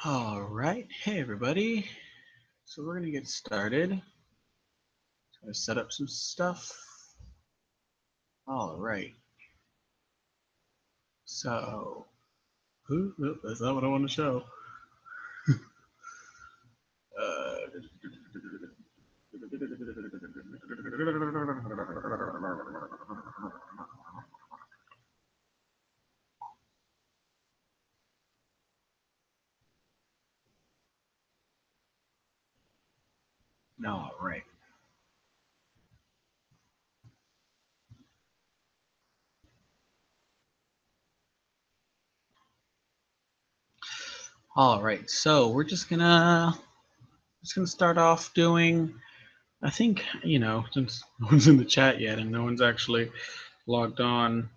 All right. Hey, everybody. So we're going to get started. Just going to set up some stuff. All right. So, that's not what I want to show. All right. All right. So we're just gonna start off doing. I think since no one's in the chat yet and no one's actually logged on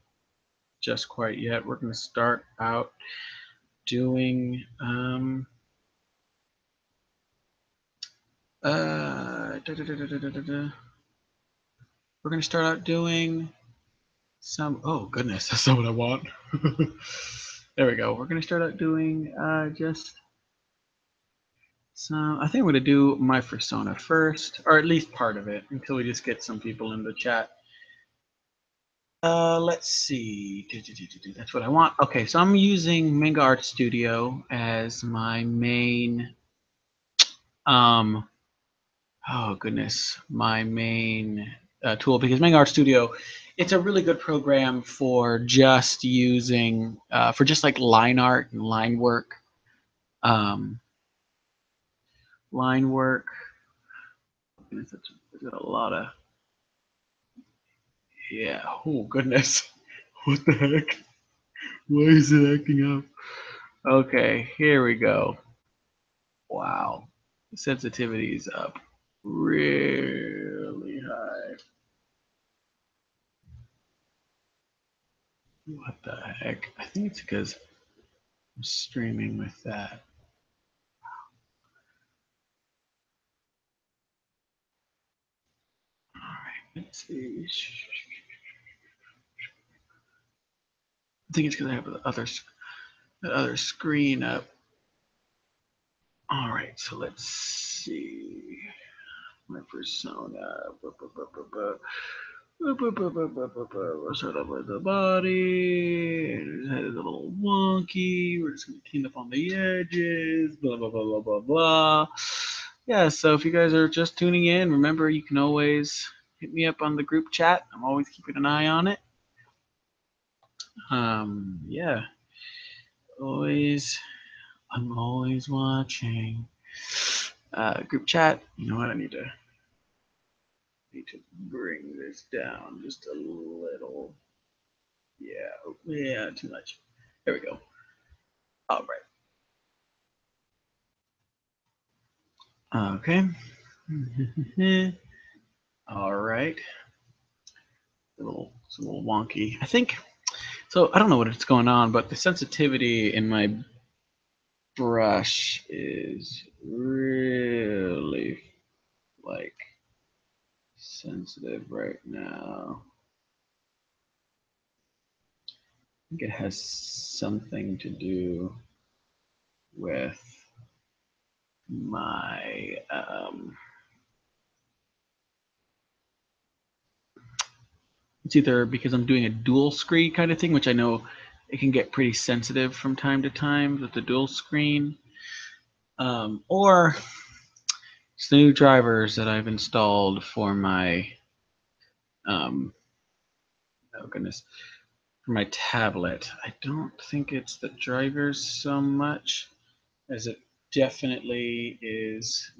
just quite yet, we're gonna start out doing we're gonna start out doing some. Oh goodness, that's not what I want. There we go. We're gonna start out doing just some. I think I'm gonna do my fursona first, or at least part of it, until we just get some people in the chat. Let's see. That's what I want. Okay, so I'm using Manga Art Studio as my main. Oh goodness, my main tool, because Manga Art Studio, it's a really good program for just using for just like line art and line work. Line work. Goodness, it's got a lot of. Yeah. Oh goodness, what the heck? Why is it acting up? Okay, here we go. Wow, the sensitivity is up really high. What the heck? I think it's because I'm streaming with that. All right, let's see. I think it's because I have the other screen up. All right, so let's see. My persona. We'll start off with the body. His head is a little wonky. We're just going to clean up on the edges. Blah, blah, blah, blah, blah, blah. Yeah, so if you guys are just tuning in, remember you can always hit me up on the group chat. I'm always keeping an eye on it. Yeah. I'm always watching. Group chat. You know what? I need to bring this down just a little. Yeah, too much. There we go. All right. Okay. All right. It's a little wonky. I think so. I don't know what's going on, but the sensitivity in my brush is really like sensitive right now. I think it has something to do with my it's either because I'm doing a dual screen kind of thing, which I know it can get pretty sensitive from time to time with the dual screen, or it's the new drivers that I've installed for my oh goodness, for my tablet. I don't think it's the drivers so much as it definitely is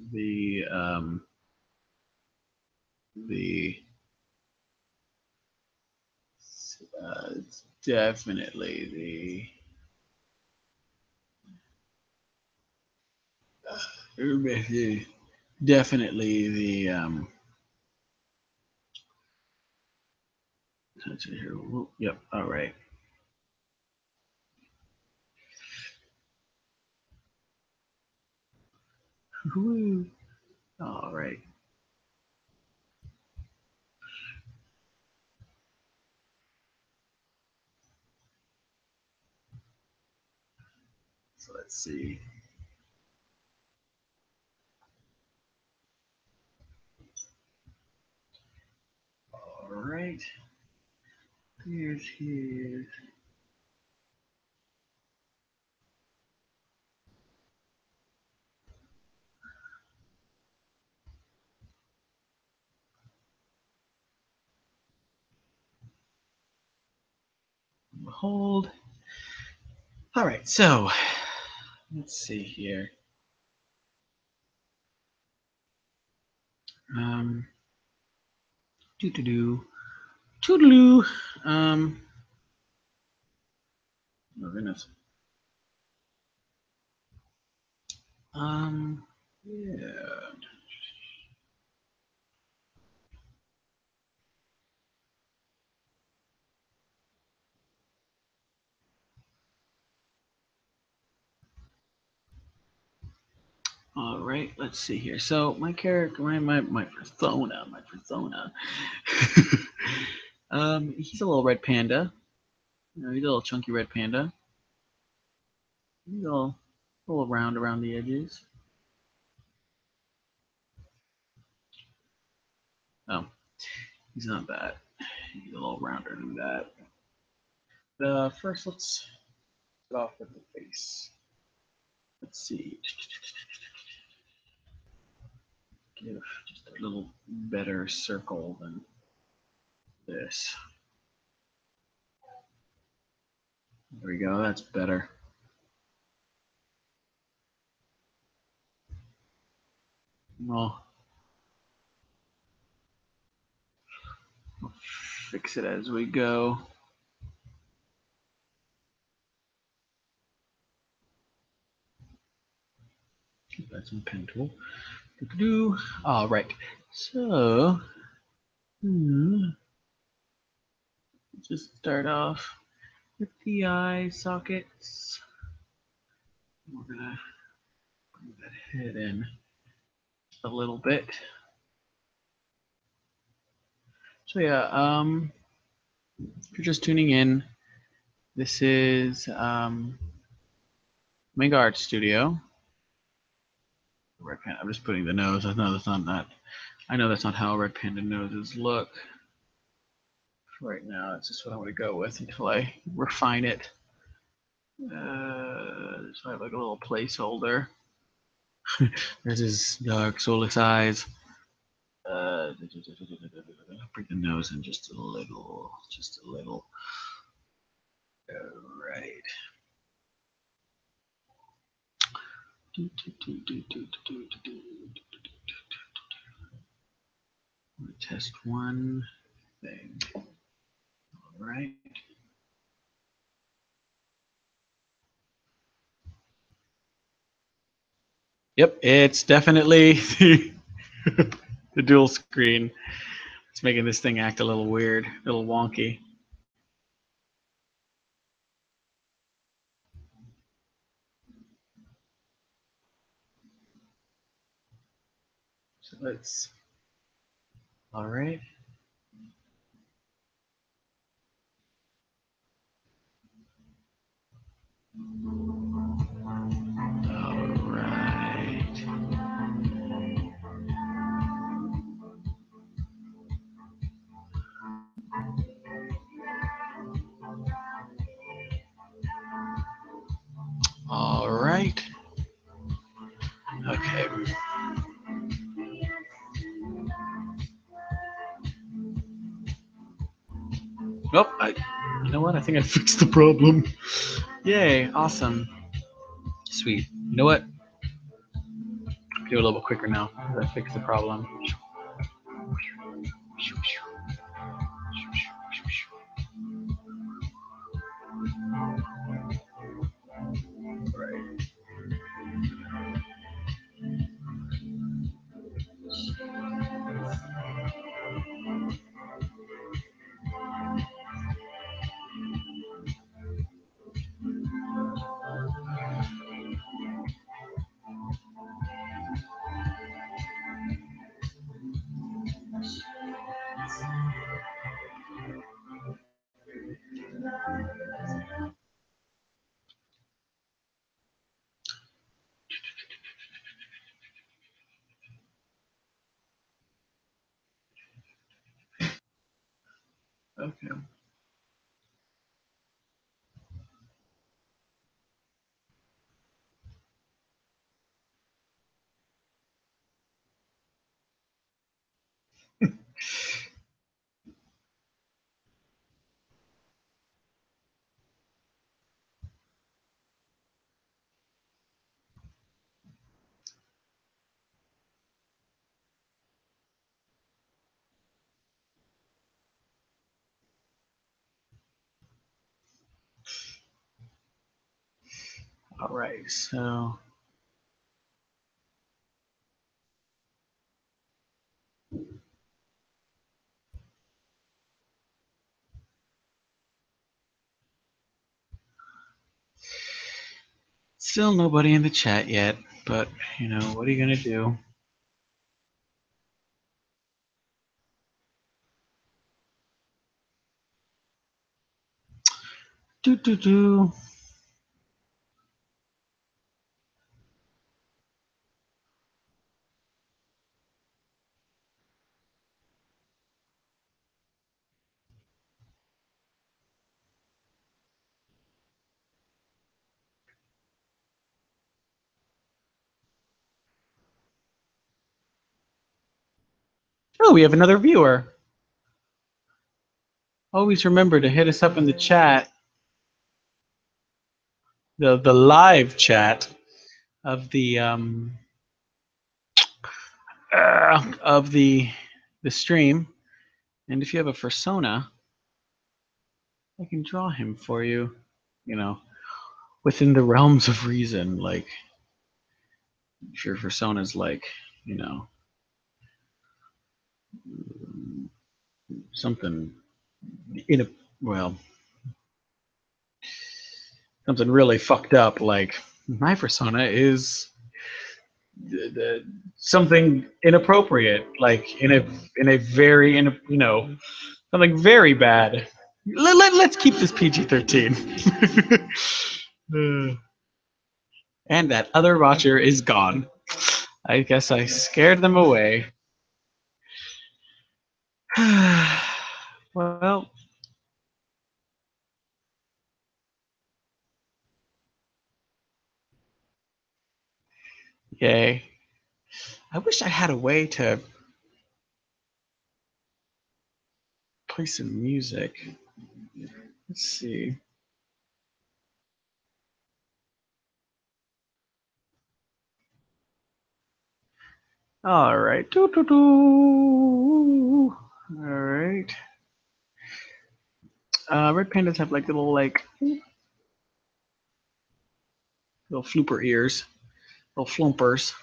it's definitely definitely the here. Yep. All right. All right. So let's see. right. There's his. Hold. All right, so let's see here. Um, doo doo doo, toodaloo. Oh goodness. Yeah. All right, let's see here. So my character, my persona. He's a little red panda. He's a little chunky red panda. He's a little round around the edges. Oh, he's not that. He's a little rounder than that. First, let's start off with the face. Let's see. Give just a little better circle than this. There we go. That's better. Well, we'll fix it as we go. That's some pen tool. All right. So, just start off with the eye sockets. We're gonna bring that head in just a little bit. So yeah, if you're just tuning in, this is Mega Art Studio. Red Panda. I'm just putting the nose. I know that's not that. I know that's not how red panda noses look. Right now, that's just what I'm going to go with until I refine it. So I have like a little placeholder. There's his dark soulless eyes. Bring the nose in just a little. Just a little. All right. Test one thing. All right. Yep, it's definitely the dual screen. It's making this thing act a little weird, a little wonky. So let's. All right. All right. All right. Okay. Nope. You know what? I think I fixed the problem. Yay! Awesome. Sweet. You know what? Do it a little bit quicker now. I fixed the problem. Right. Okay. All right. So still nobody in the chat yet, but you know, what are you gonna do? Do do do. Oh, we have another viewer. Always remember to hit us up in the chat, the live chat of the of the stream. And if you have a fursona, I can draw him for you. You know, within the realms of reason. Like if your persona's like, you know, something in a well, something really fucked up. Like my persona is something inappropriate, like in a very you know, something very bad. Let's keep this PG-13. And that other watcher is gone. I guess I scared them away. Well, yay. I wish I had a way to play some music. Let's see. All right. Doo, doo, doo. All right. Red pandas have like little flooper ears, little flumpers.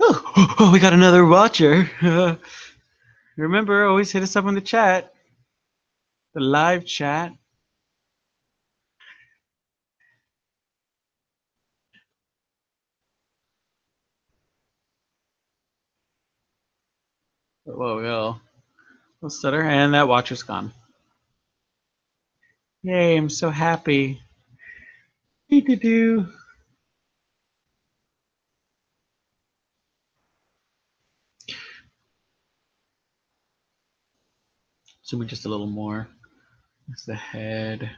Oh, we got another watcher. Remember, always hit us up in the chat, the live chat. Whoa, whoa. Let's stutter, and that watcher's gone. Yay, I'm so happy. Doo-doo-doo. Zoom in just a little more. That's the head.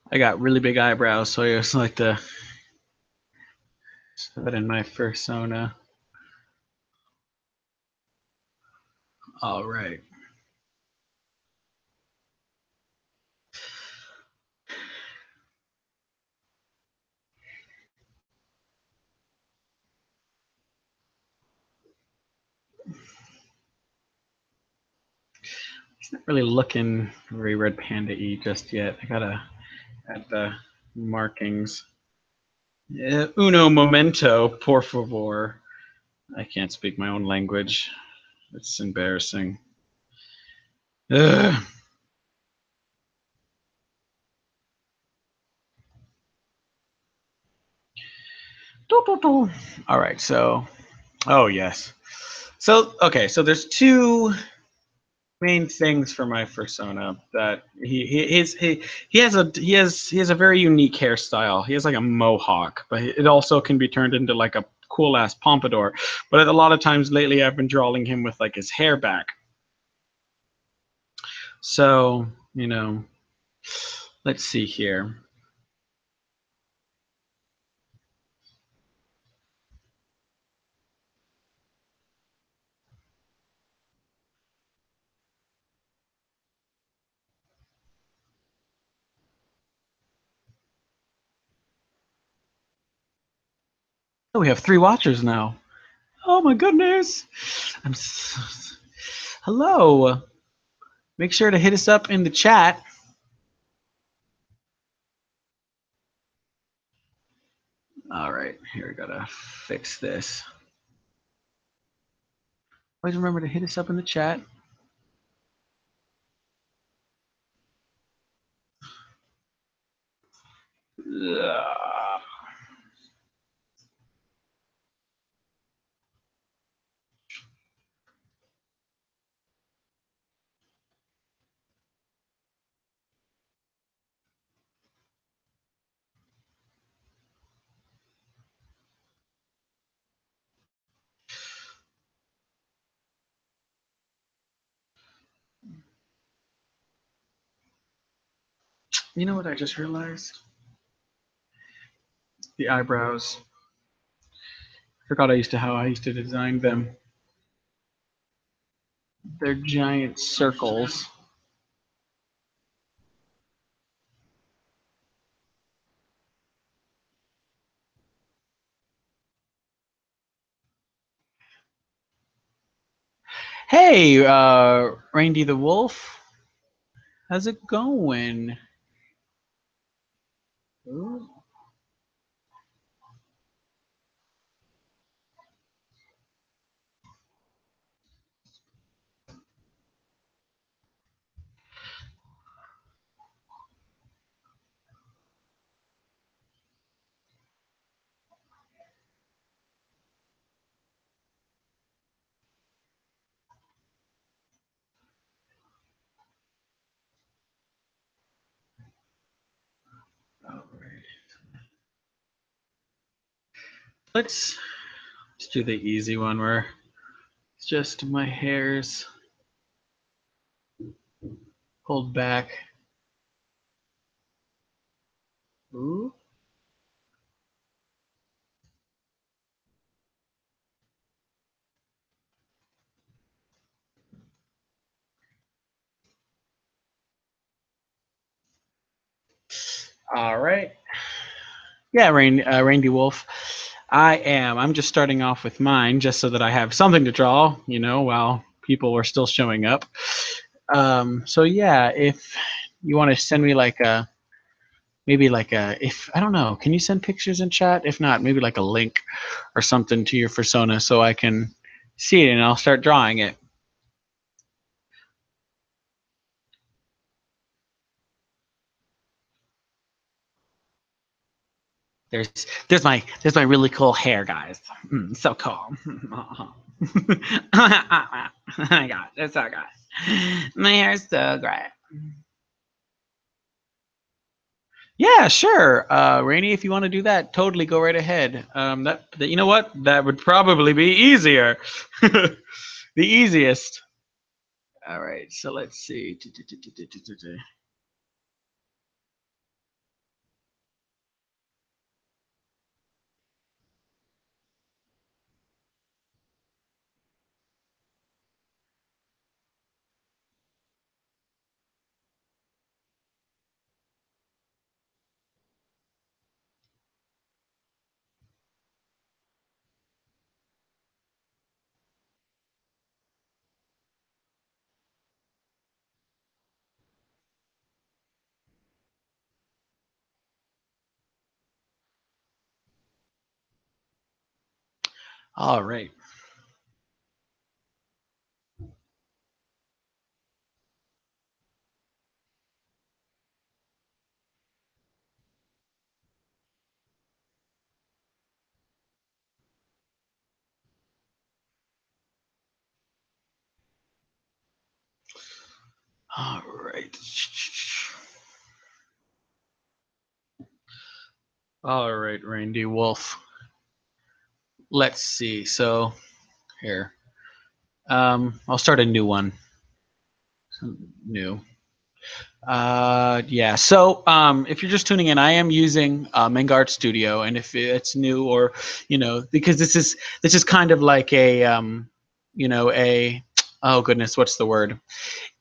I got really big eyebrows, so I just like to set that in my fursona. All right. It's not really looking very red panda-y just yet. I gotta add the markings. Uno momento, por favor. I can't speak my own language. It's embarrassing. Ugh. All right, so oh yes. So okay, so there's two main things for my persona that he has a very unique hairstyle. He has like a mohawk, but it also can be turned into like a cool ass pompadour. But a lot of times lately, I've been drawing him with like his hair back. So let's see here. Oh, we have three watchers now. Oh my goodness! Hello. Make sure to hit us up in the chat. All right, here we gotta fix this. Always remember to hit us up in the chat. Ugh. You know what I just realized? The eyebrows. Forgot how I used to design them. They're giant circles. Hey, Randy the Wolf. How's it going? Ooh. All right. Let's do the easy one where it's just my hairs pulled back. Ooh. All right. Yeah, Randy Wolf. I am. I'm just starting off with mine just so that I have something to draw, while people are still showing up. So yeah, if you want to send me like maybe like if I don't know, can you send pictures in chat? If not, maybe like a link or something to your persona so I can see it and I'll start drawing it. There's my really cool hair, guys. So cool. Oh my god, it's so good. My hair's so great. Yeah, sure. Rainy, if you want to do that, totally go right ahead. That you know what? That would probably be easier. The easiest. All right, so let's see. All right. All right. All right, Randy Wolf. Let's see. So here, I'll start a new one. New. Yeah. So, if you're just tuning in, I am using Mangart Studio, and if it's new or, because this is kind of like a, oh goodness, what's the word?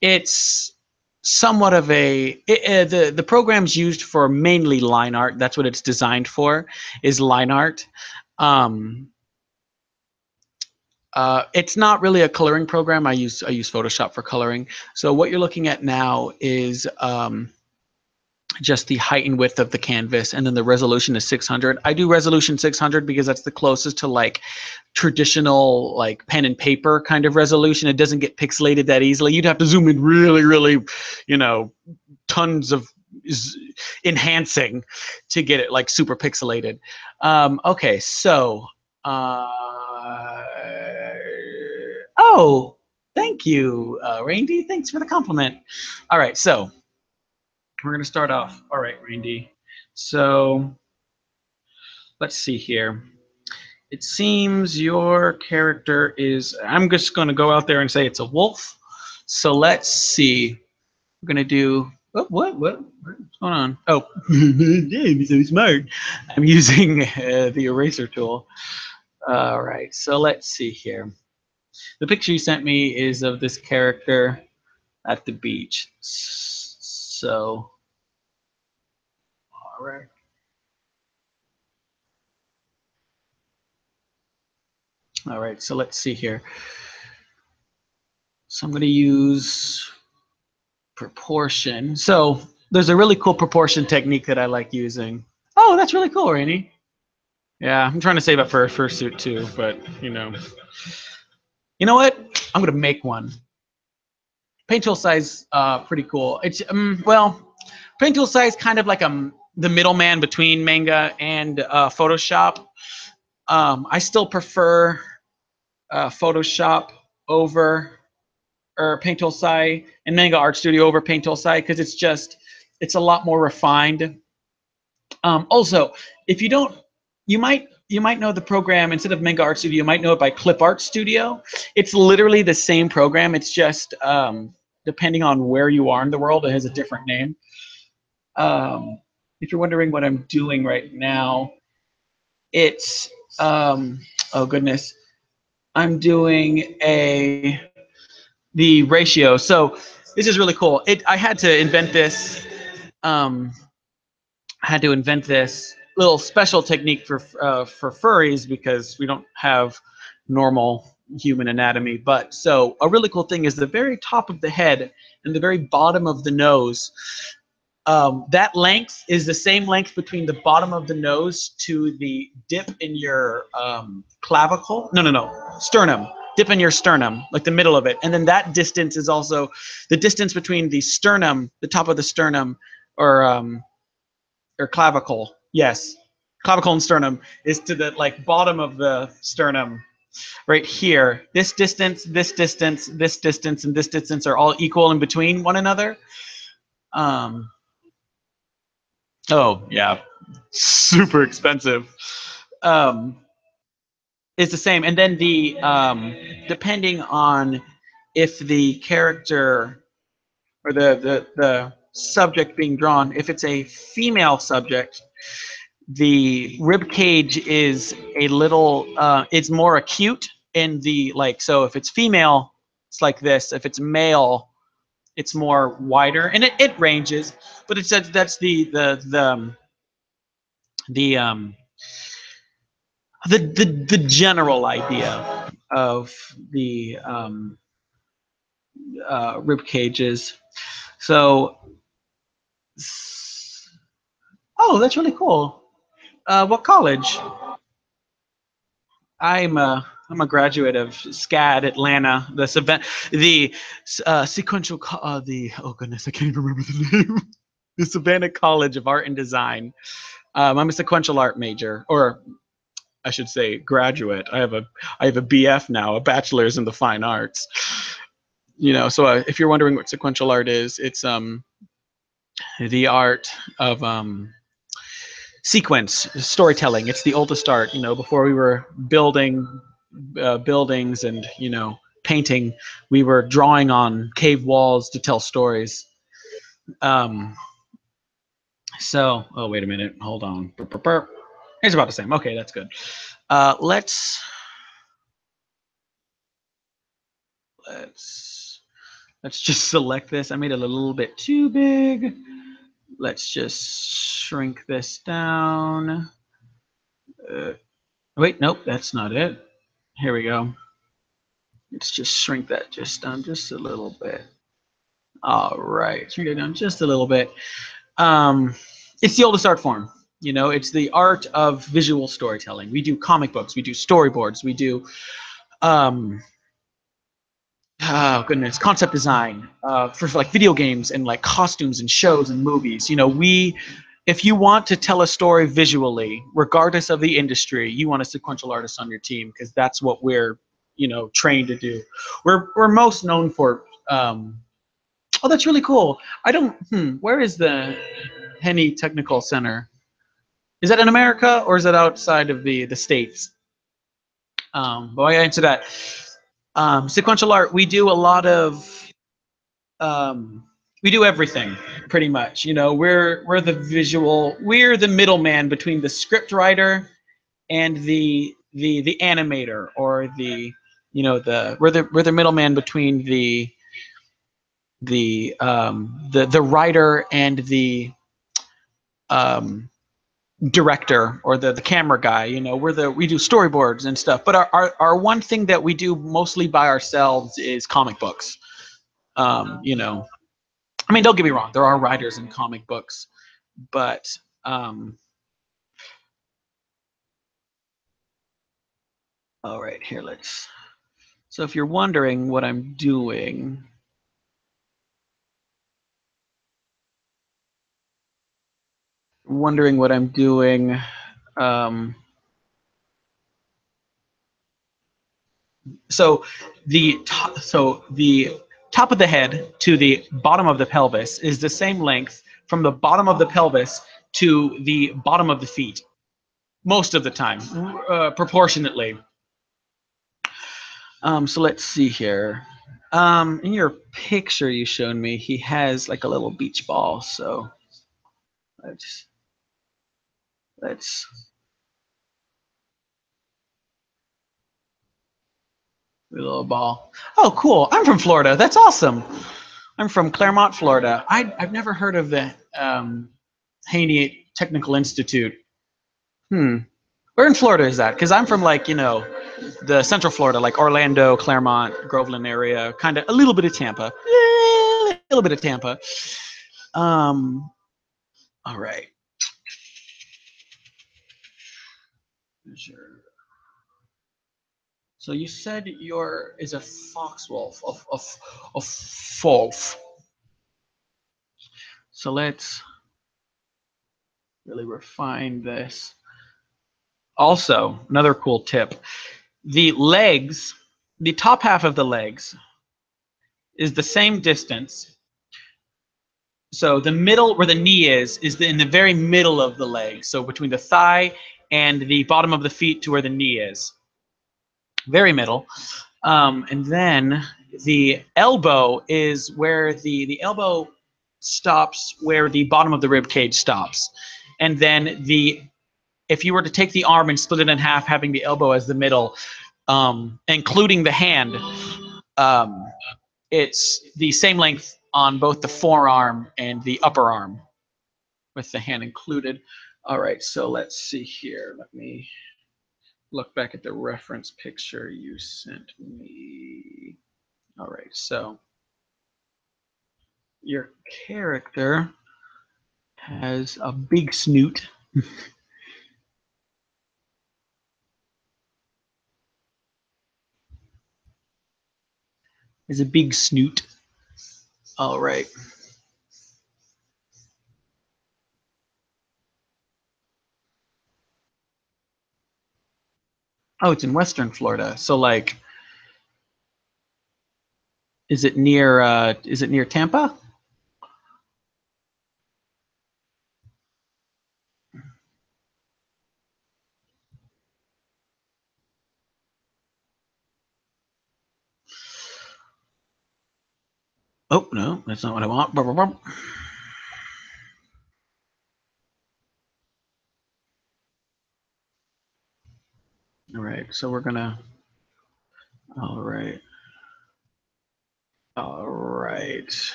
It's somewhat of the program's used for mainly line art. That's what it's designed for, is line art. Um, it's not really a coloring program. I use Photoshop for coloring. So what you're looking at now is just the height and width of the canvas, and then the resolution is 600. I do resolution 600 because that's the closest to like traditional like pen and paper kind of resolution. It doesn't get pixelated that easily. You'd have to zoom in really, really, tons of enhancing to get it like super pixelated. Okay, so oh, thank you, Randy. Thanks for the compliment. All right, so we're going to start off. All right, Randy. So let's see here. It seems your character is, I'm just going to go out there and say it's a wolf. So let's see. We're going to do, oh, what's going on? Oh, I'm so smart. I'm using the eraser tool. All right, so let's see here. The picture you sent me is of this character at the beach. So, all right. All right, so let's see here. So I'm going to use proportion. So there's a really cool proportion technique that I like using. Oh, that's really cool, Rainy. Yeah, I'm trying to save up for a fursuit too, but you know what? I'm going to make one. Paint tool size, pretty cool. It's well, paint tool size kind of like the middleman between manga and Photoshop. I still prefer Photoshop over or Paint Tool Sai and Manga Art Studio over Paint Tool Sai because it's a lot more refined. Also, if you don't, you might know the program instead of Manga Art Studio. You might know it by Clip Art Studio. It's literally the same program. It's just depending on where you are in the world, it has a different name. If you're wondering what I'm doing right now, it's oh goodness, I'm doing the ratio. So this is really cool. I had to invent this. Um, I had to invent this little special technique for furries because we don't have normal human anatomy. But so a really cool thing is the very top of the head and the very bottom of the nose. That length is the same length between the bottom of the nose to the dip in your clavicle. No, sternum. Dip in your sternum, like the middle of it. And then that distance is also the distance between the sternum, the top of the sternum, or clavicle. Yes, clavicle and sternum is to the like bottom of the sternum right here. This distance, this distance, this distance, and this distance are all equal in between one another. Um, oh yeah, super expensive. Um, is the same, and then the depending on if the character or the subject being drawn, if it's a female subject, the rib cage is a little it's more acute in the like, so if it's female it's like this, if it's male it's more wider, and it ranges, but it's that's the the general idea of the rib cages. So oh, that's really cool. What college? I'm a graduate of SCAD Atlanta. This event, the sequential, the oh goodness, I can't even remember the name. The Savannah College of Art and Design. I'm a sequential art major, or I should say graduate. I have a BF now, a bachelor's in the fine arts. So if you're wondering what sequential art is, it's the art of sequence storytelling. It's the oldest art. Before we were building buildings and painting, we were drawing on cave walls to tell stories. Um, oh, wait a minute, hold on. It's about the same. Okay, that's good. Let's just select this. I made it a little bit too big. Let's just shrink this down. Wait, nope, that's not it. Here we go. Let's just shrink that just down just a little bit. All right, shrink it down just a little bit. It's the oldest art form. It's the art of visual storytelling. We do comic books, we do storyboards, we do oh goodness, concept design for like video games and like costumes and shows and movies. If you want to tell a story visually, regardless of the industry, you want a sequential artist on your team because that's what we're trained to do. We're most known for oh, that's really cool. I don't where is the Henny Technical Center? Is that in America or is that outside of the states? But I answer that. Sequential art, we do a lot of we do everything pretty much. We're the middleman between the script writer and the animator, or we're the middleman between the writer and the um, director, or the camera guy. We do storyboards and stuff, but our one thing that we do mostly by ourselves is comic books. I mean, don't get me wrong, there are writers in comic books, but all right, here, so if you're wondering what I'm doing, um, so the top of the head to the bottom of the pelvis is the same length from the bottom of the pelvis to the bottom of the feet, most of the time, proportionately. So let's see here. In your picture you showed me, he has like a little beach ball. So let's a little ball. Oh, cool! I'm from Florida. That's awesome. I'm from Claremont, Florida. I've never heard of the Haney Technical Institute. Where in Florida is that? Because I'm from the Central Florida, like Orlando, Claremont, Groveland area, kind of a little bit of Tampa, a little bit of Tampa. All right. Sure. So you said is a fox wolf of wolf. So let's really refine this. Also, another cool tip: the legs, the top half of the legs, is the same distance. So the middle, where the knee is in the very middle of the leg. So between the thigh and the bottom of the feet to where the knee is, very middle. And then the elbow is where the elbow stops, where the bottom of the rib cage stops. And then if you were to take the arm and split it in half, having the elbow as the middle, including the hand, it's the same length on both the forearm and the upper arm, with the hand included. All right, so let's see here. Let me look back at the reference picture you sent me. All right, so your character has a big snoot. Has a big snoot. All right. Oh, it's in Western Florida. So Is it near Tampa? Oh no, that's not what I want. All right, so we're gonna. All right. All right.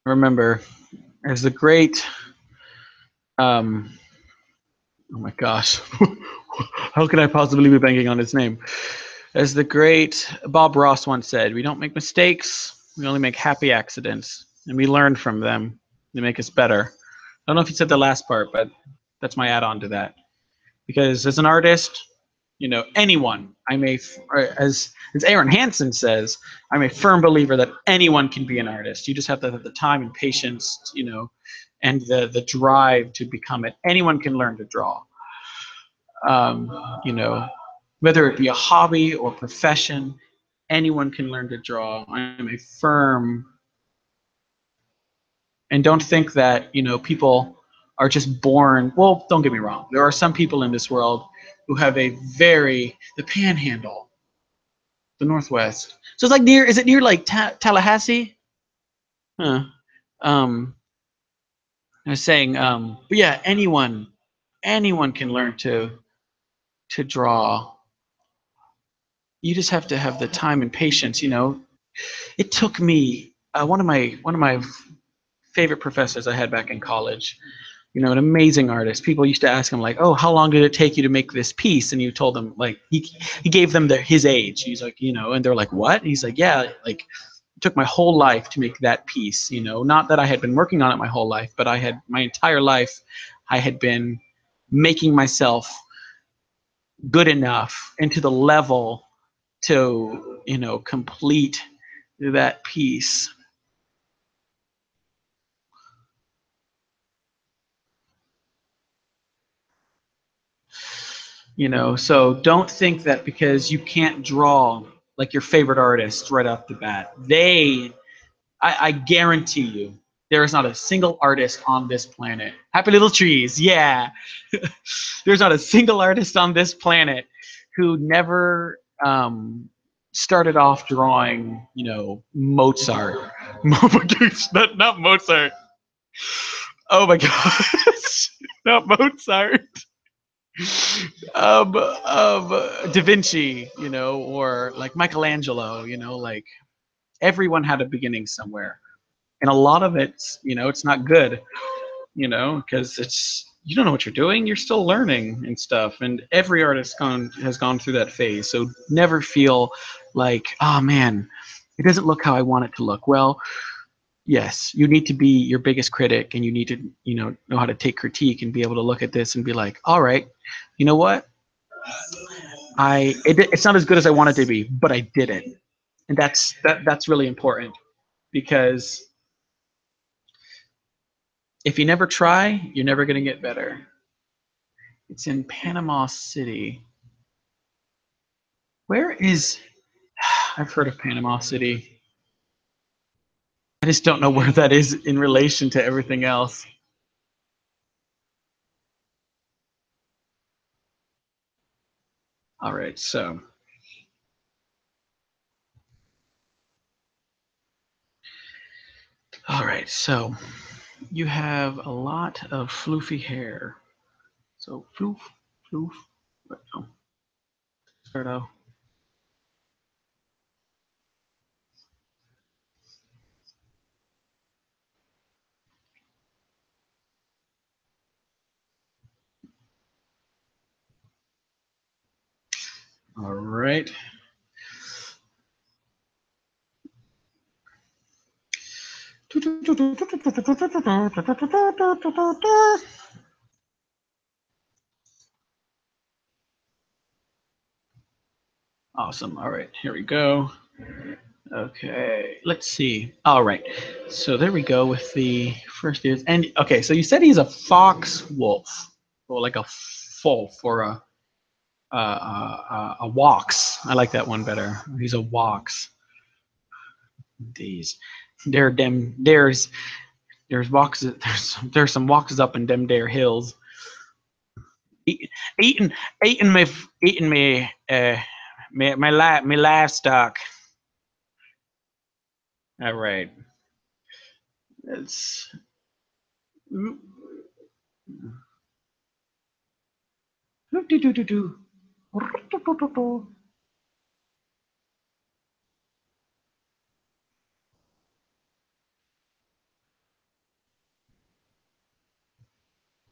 Remember, as the great, oh my gosh, how could I possibly be banking on his name? As the great Bob Ross once said, we don't make mistakes, we only make happy accidents, and we learn from them. They make us better. I don't know if you said the last part, but that's my add-on to that. Because as an artist, anyone, as Aaron Hansen says, I'm a firm believer that anyone can be an artist. You just have to have the time and patience, and the drive to become it. Anyone can learn to draw. Um, you know, Whether it be a hobby or profession, anyone can learn to draw. I'm a firm, and don't think that people are just born. Well, don't get me wrong. There are some people in this world who have the Panhandle, the Northwest. So it's like near. Is it near like Tallahassee? Huh. Um, I was saying, but yeah, anyone can learn to draw. You just have to have the time and patience. It took me one of my favorite professors I had back in college. An amazing artist. People used to ask him like, "Oh, how long did it take you to make this piece?" And you told them like he gave them his age. He's like, and they're like, "What?" He's like, "Yeah, like it took my whole life to make that piece. Not that I had been working on it my whole life, but I had my entire life I had been making myself good enough and to the level to complete that piece." So don't think that because you can't draw like your favorite artist right off the bat, I guarantee you, there is not a single artist on this planet. Happy Little Trees, yeah. There's not a single artist on this planet who never started off drawing, Mozart. Not Mozart. Oh my gosh, not Mozart. Da Vinci, or like Michelangelo, like everyone had a beginning somewhere, and a lot of it's not good, because you don't know what you're doing. You're still learning and stuff, and every artist has gone through that phase. So never feel like, oh man, it doesn't look how I want it to look. Well, yes, you need to be your biggest critic, and you need to know how to take critique and be able to look at this and be like, all right, you know what? It's not as good as I want it to be, but I did it, and that's really important, because if you never try, you're never gonna get better. It's in Panama City. Where is? I've heard of Panama City. I just don't know where that is in relation to everything else. All right, so you have a lot of floofy hair. So floof, floof. What? Oh, start out. All right. Awesome. All right, here we go. Okay, let's see. All right, so there we go with the first is and okay. So you said he's a fox wolf, or like a wolf, or a wox. I like that one better. He's a wox. These, there's boxes. There's some boxes up in them there hills. Eat, eating eating me eating me my livestock. All right. It's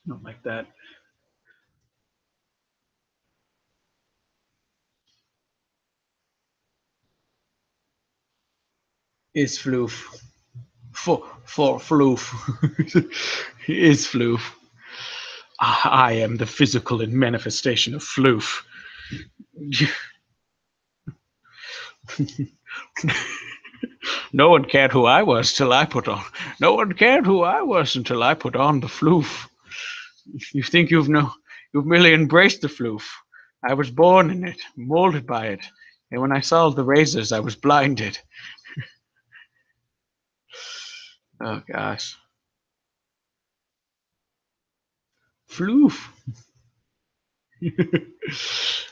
not like that. Is floof. For floof. Is floof. I am the physical and manifestation of floof. No one cared who I was till I put on. No one cared who I was until I put on the floof. You think you've merely embraced the floof. I was born in it, molded by it, and when I saw the razors, I was blinded. Oh gosh, floof.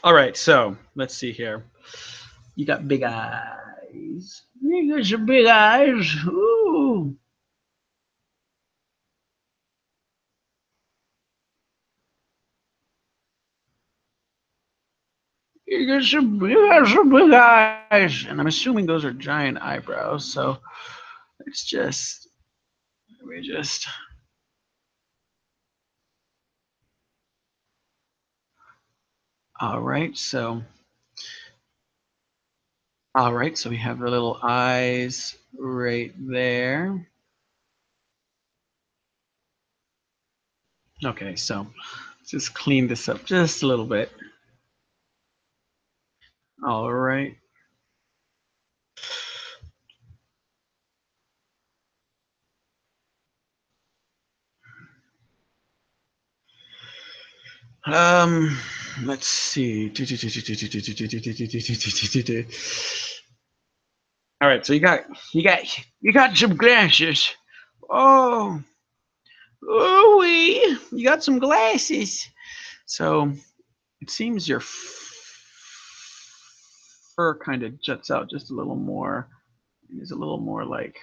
All right, so let's see here. You got big eyes. You got some big eyes. Ooh. You got some big eyes. And I'm assuming those are giant eyebrows. So it's just, let me just, all right. So we have the little eyes right there. Okay, so let's just clean this up just a little bit. All right. Um, let's see. All right, so you got some glasses. Oh, oh, you got some glasses. So it seems your fur kind of juts out just a little more. It's a little more like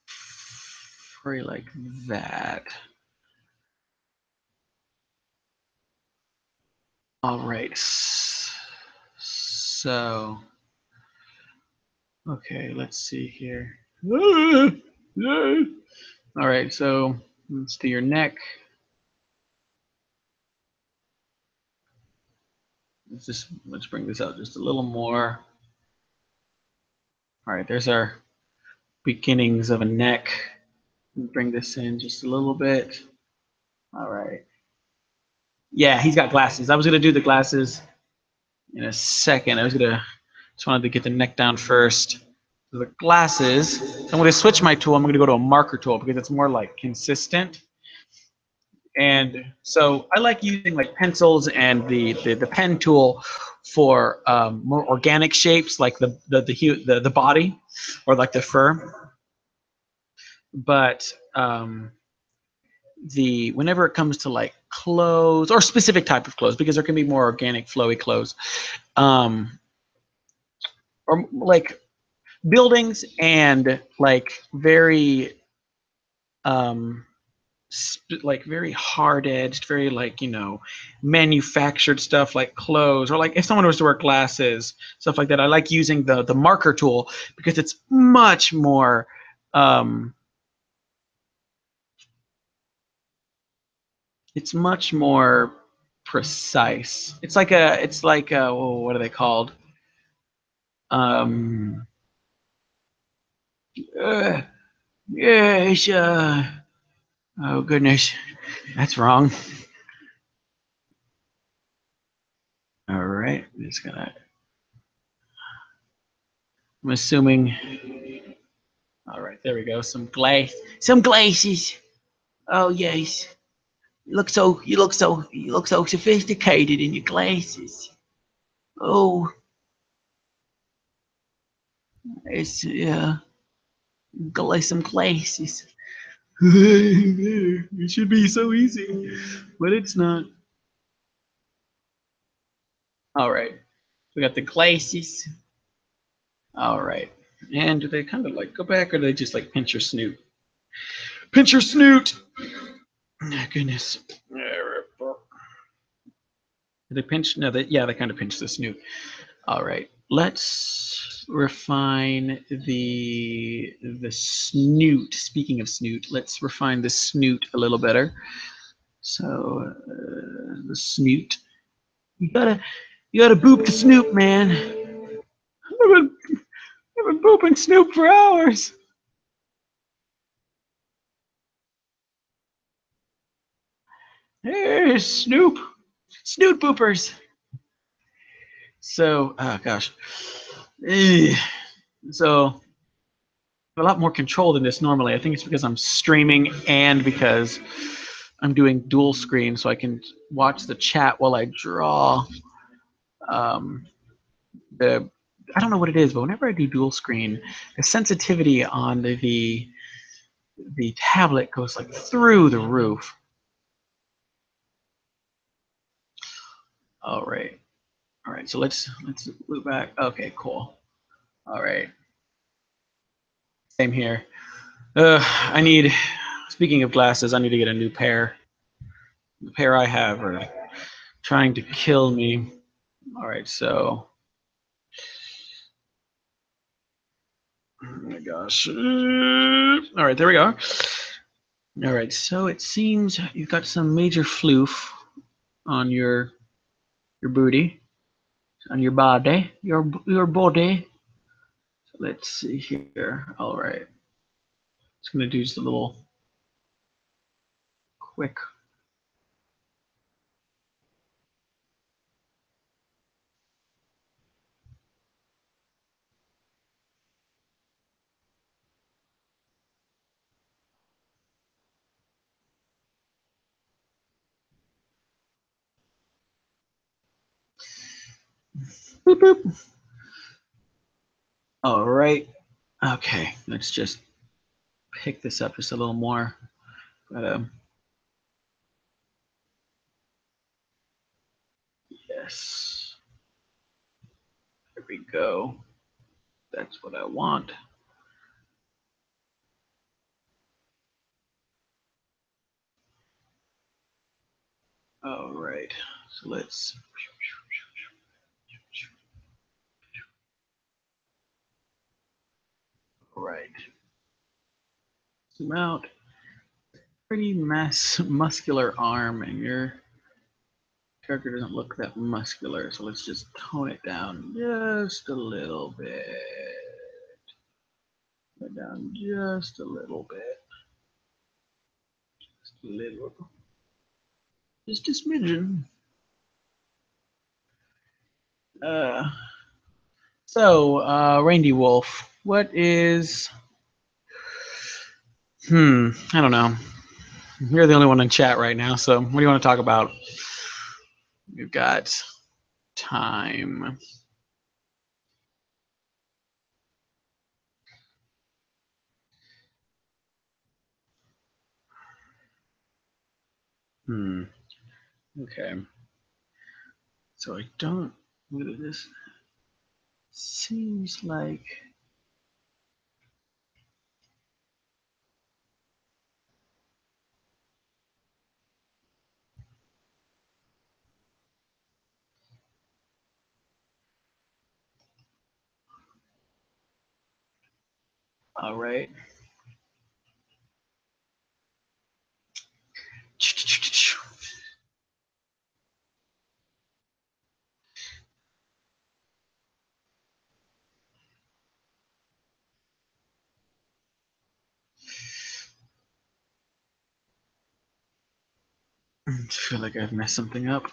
furry like that. All right. So, okay, let's see here. All right, so let's do your neck. Let's bring this out just a little more. All right, there's our beginnings of a neck. Bring this in just a little bit. All right. Yeah, he's got glasses. I was gonna do the glasses in a second. Just wanted to get the neck down first. So the glasses. I'm gonna switch my tool. I'm gonna go to a marker tool because it's more like consistent. And so I like using like pencils and the pen tool for more organic shapes like the body or like the fur. But the whenever it comes to like clothes or specific type of clothes, because there can be more organic flowy clothes, um, or like buildings and like very um, like very hard edged, very like manufactured stuff like clothes, or like if someone was to wear glasses, stuff like that. I like using the marker tool because um, it's much more precise. It's like what are they called? Um, uh, yes. Oh goodness, that's wrong. right, I'm just gonna. I'm assuming. All right, there we go. Some glasses. Oh yes. You look so sophisticated in your glasses. Oh, it's some glasses. It should be so easy, but it's not. All right, we got the glasses. All right, and do they kind of like go back, or do they just like pinch your snoot? Pinch your snoot. Oh, goodness. Do they pinch? No, they kind of pinch the snoot. All right, let's refine the snoot. Speaking of snoot, let's refine the snoot a little better. So the snoot. You gotta boop the snoot, man. I've been booping snoot for hours. Hey, Snoop. Snoot boopers. So, oh gosh. So a lot more control than this normally. I think it's because I'm streaming and because I'm doing dual screen, so I can watch the chat while I draw. Um, the I don't know what it is, but whenever I do dual screen, the sensitivity on the tablet goes like through the roof. All right, all right. So let's loop back. Okay, cool. All right. Same here. I need. Speaking of glasses, I need to get a new pair. The pair I have are trying to kill me. All right, so. Oh my gosh. All right, there we go. All right, so it seems you've got some major floof on your booty, on your body, your body. So let's see here. All right, it's gonna do just a little quick. Boop boop. All right. Okay, let's just pick this up just a little more. But yes, there we go. That's what I want. All right, so let's. All right, zoom out. Pretty muscular arm, and your character doesn't look that muscular, so let's just tone it down just a little bit. Tone it down just a little bit. Just a little. Just a smidgen. Uh, Randy Wolf, what is. I don't know. You're the only one in chat right now, so what do you want to talk about? We've got time. Okay. So I don't. Look at this. Seems like. All right. I feel like I've messed something up.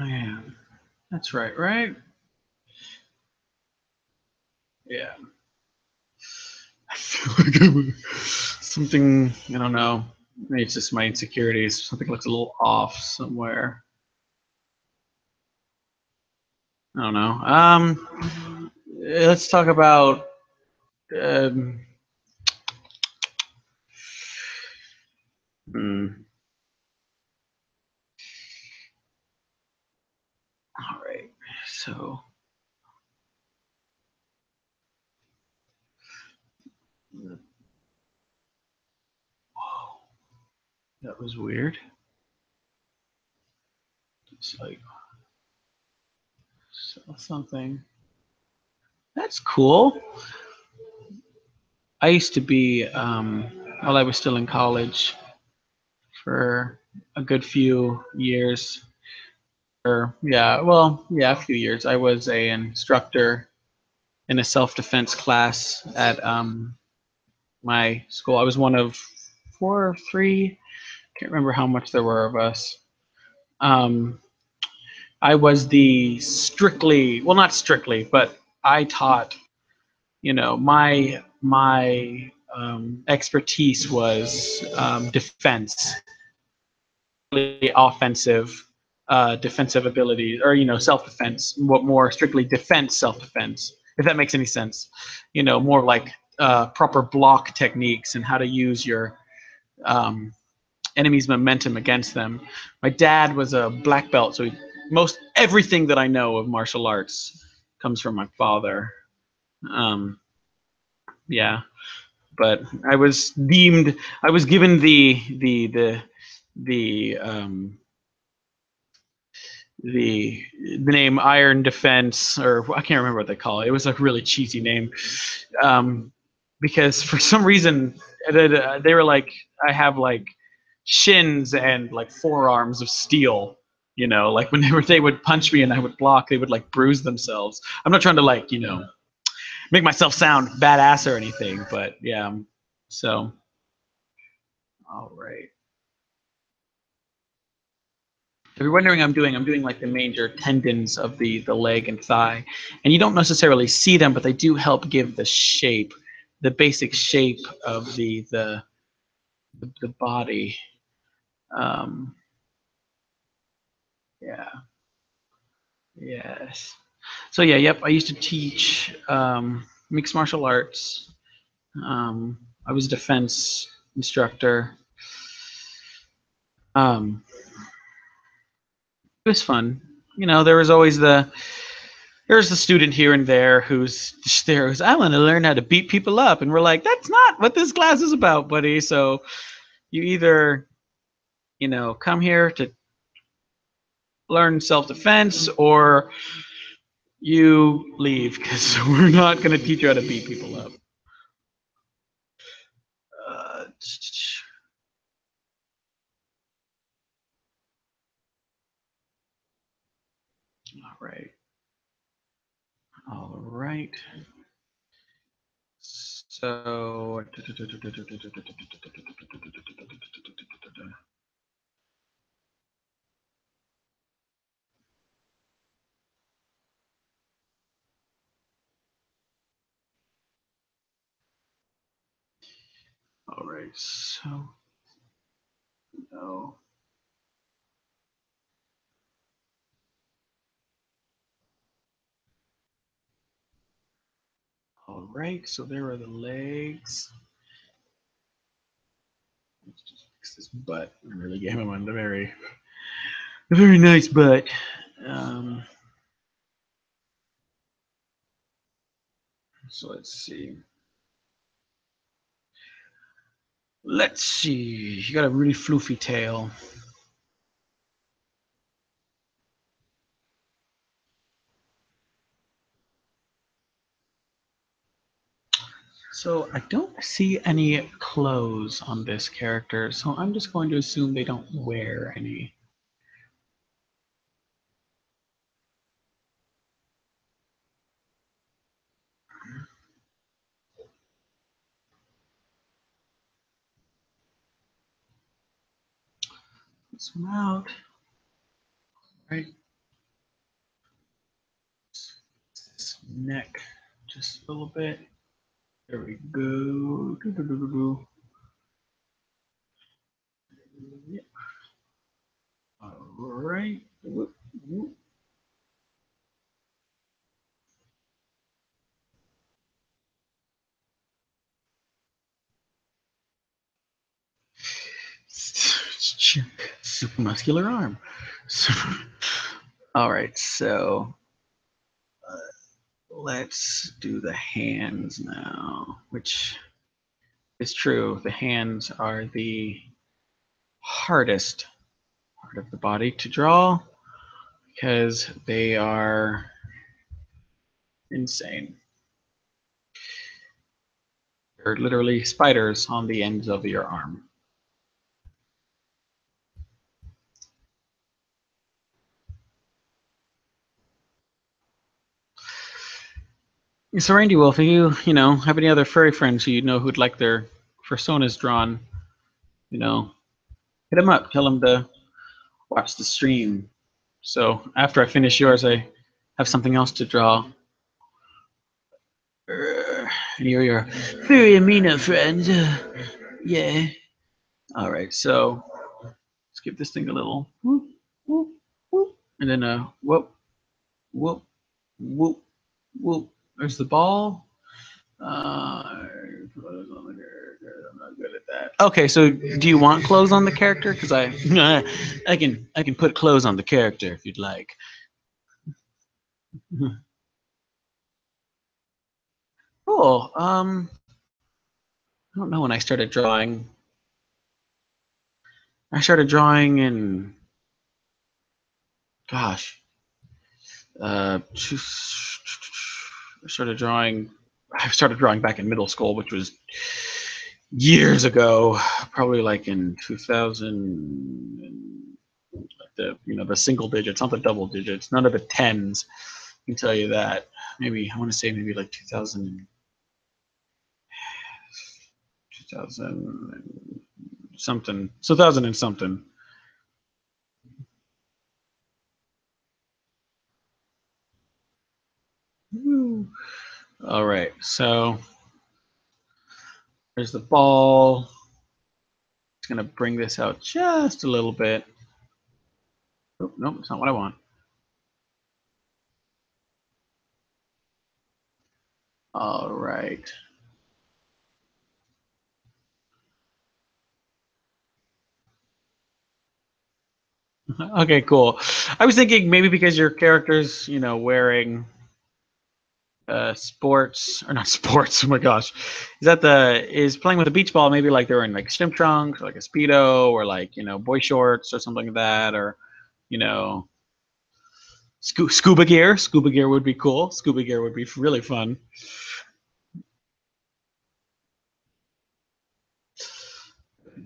I am. That's right, right? Yeah. I feel like something, I don't know. Maybe it's just my insecurities. Something looks a little off somewhere. I don't know. Let's talk about. Um, hmm, all right. So, whoa, that was weird. It's like something. That's cool. I used to be, while I was still in college, for a good few years, or yeah, well, yeah, a few years. I was an instructor in a self-defense class at my school. I was one of four or three. Can't remember how much there were of us. Um, I was the strictly, well, not strictly, but I taught. My expertise was defense, offensive, defensive abilities, or self-defense. What more strictly defense, self-defense, if that makes any sense. More like proper block techniques and how to use your um, enemy's momentum against them. My dad was a black belt, so most everything that I know of martial arts comes from my father. Um, yeah, but I was given the name Iron Defense, or I can't remember what they call it. It was a really cheesy name, um, because for some reason they were like, I have like shins and like forearms of steel. Like whenever they would punch me and I would block, they would like bruise themselves. I'm not trying to like make myself sound badass or anything, but yeah. So, all right. If you're wondering, I'm doing like the major tendons of the leg and thigh, and you don't necessarily see them, but they do help give the shape, the basic shape of the body. Um, yeah. Yes. So yeah, yep. I used to teach mixed martial arts. I was a defense instructor. It was fun. There was always there's a student here and there who's there who's, I want to learn how to beat people up, and we're like, that's not what this class is about, buddy. So you either come here to learn self-defense, or you leave, because we're not going to teach you how to beat people up. Uh, all right, all right. So all right, so no. All right, so there are the legs. Let's just fix this butt. I really gave him a very nice butt. Um, so let's see. Let's see. You got a really floofy tail. So I don't see any clothes on this character, so I'm just going to assume they don't wear any. Let's come out. Right. neck just a little bit. There we go. Yep. All right. Whoop, whoop. Super muscular arm. All right, so let's do the hands now, which is true. The hands are the hardest part of the body to draw because they are insane. They're literally spiders on the ends of your arm. So Randy Wolf, if you know have any other furry friends who you know who'd like their fursonas drawn, hit them up. Tell them to watch the stream. So after I finish yours, I have something else to draw. You're your furry amino friend. Yeah. All right. So let's give this thing a little whoop, whoop, whoop, and then whoop, whoop, whoop, whoop. There's the ball. I'm not good at that. Okay, so do you want clothes on the character? Because I can put clothes on the character if you'd like. Cool. I don't know when I started drawing. I started drawing in, gosh, I started drawing. I started drawing back in middle school, which was years ago, probably like in 2000. The single digits, not the double digits, none of the tens. I can tell you that. Maybe I want to say maybe like 2000 something, 2000 and something. Woo. All right, so there's the ball. It's gonna bring this out just a little bit. Oh, no, it's not what I want. All right. Okay, cool. I was thinking maybe because your character's, wearing sports or not sports. Oh my gosh, is playing with a beach ball? Maybe like they're in like swim trunks, or like a speedo, or like boy shorts or something like that, or you know scuba gear. Scuba gear would be cool. Scuba gear would be really fun.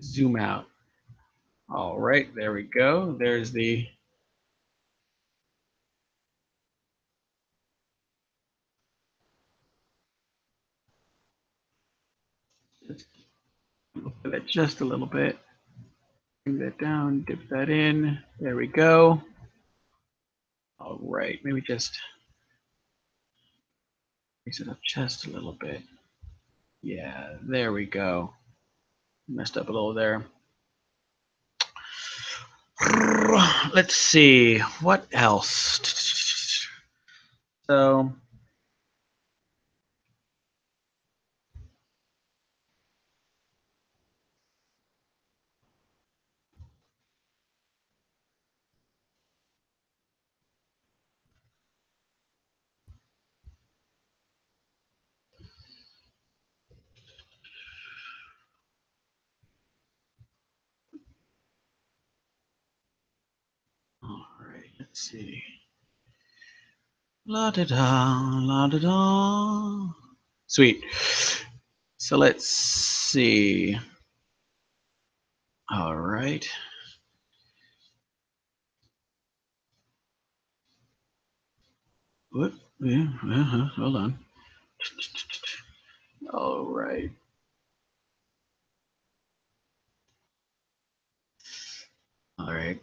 Zoom out. All right, there we go. There's the. Look at that just a little bit. Bring that down, dip that in. There we go. All right, maybe just raise it up just a little bit. Yeah, there we go. Messed up a little there. Let's see, what else? So, all right, let's see. La da da, la da da. Sweet. So let's see. All right. What? Yeah, hold on. All right. All right.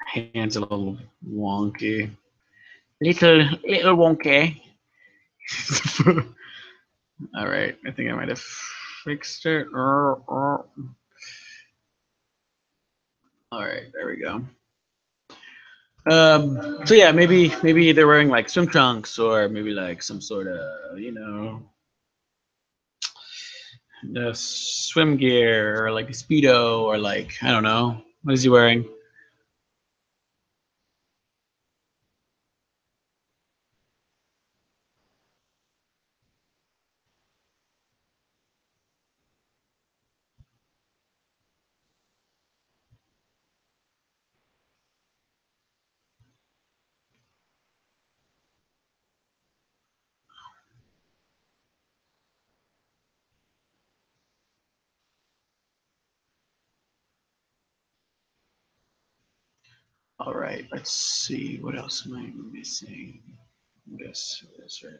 Hands a little wonky. Little wonky. All right, I think I might have fixed it. All right, there we go. So yeah, maybe they're wearing like swim trunks or maybe like some sort of swim gear or like a speedo or like I don't know. What is he wearing? All right, let's see. What else am I missing? Yes, that's right.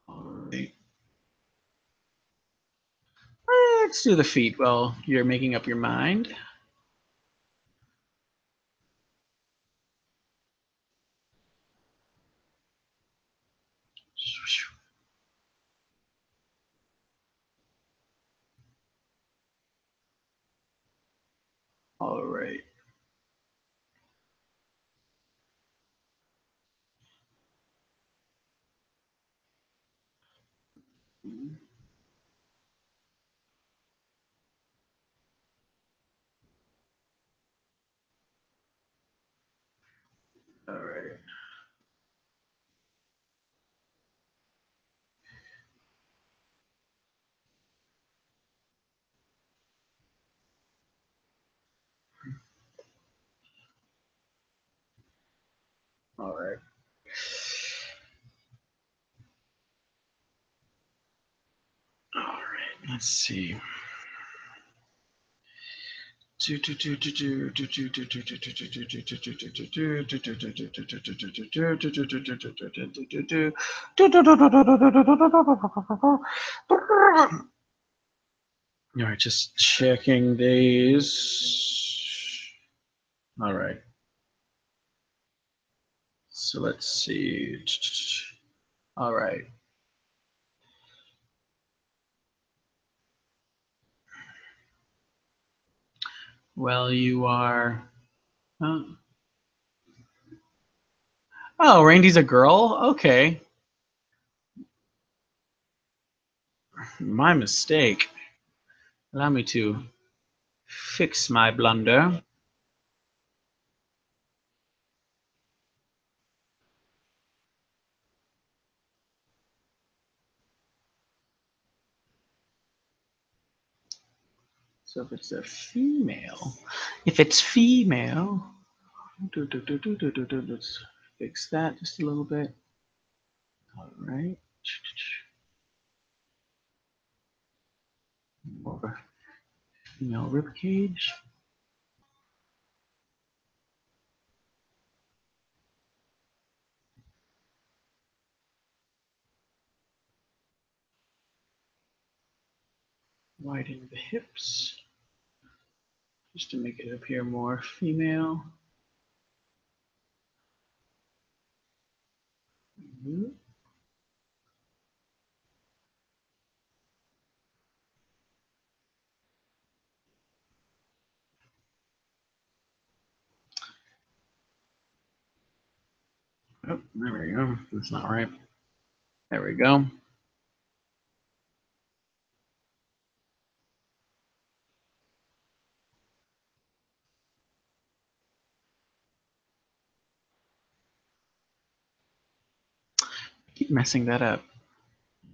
All right. Let's do the feet while you're making up your mind. All right. All right. All right. All right. Let's see. All right, just checking these. All right. So let's see. All right. Well, you are. Oh, oh, Randy's a girl? Okay. My mistake. Allow me to fix my blunder. So if it's a female, let's fix that just a little bit. All right. More of a female rib cage. Widen the hips just to make it appear more female. Mhm. Oh, there we go. That's not right. There we go. Keep messing that up.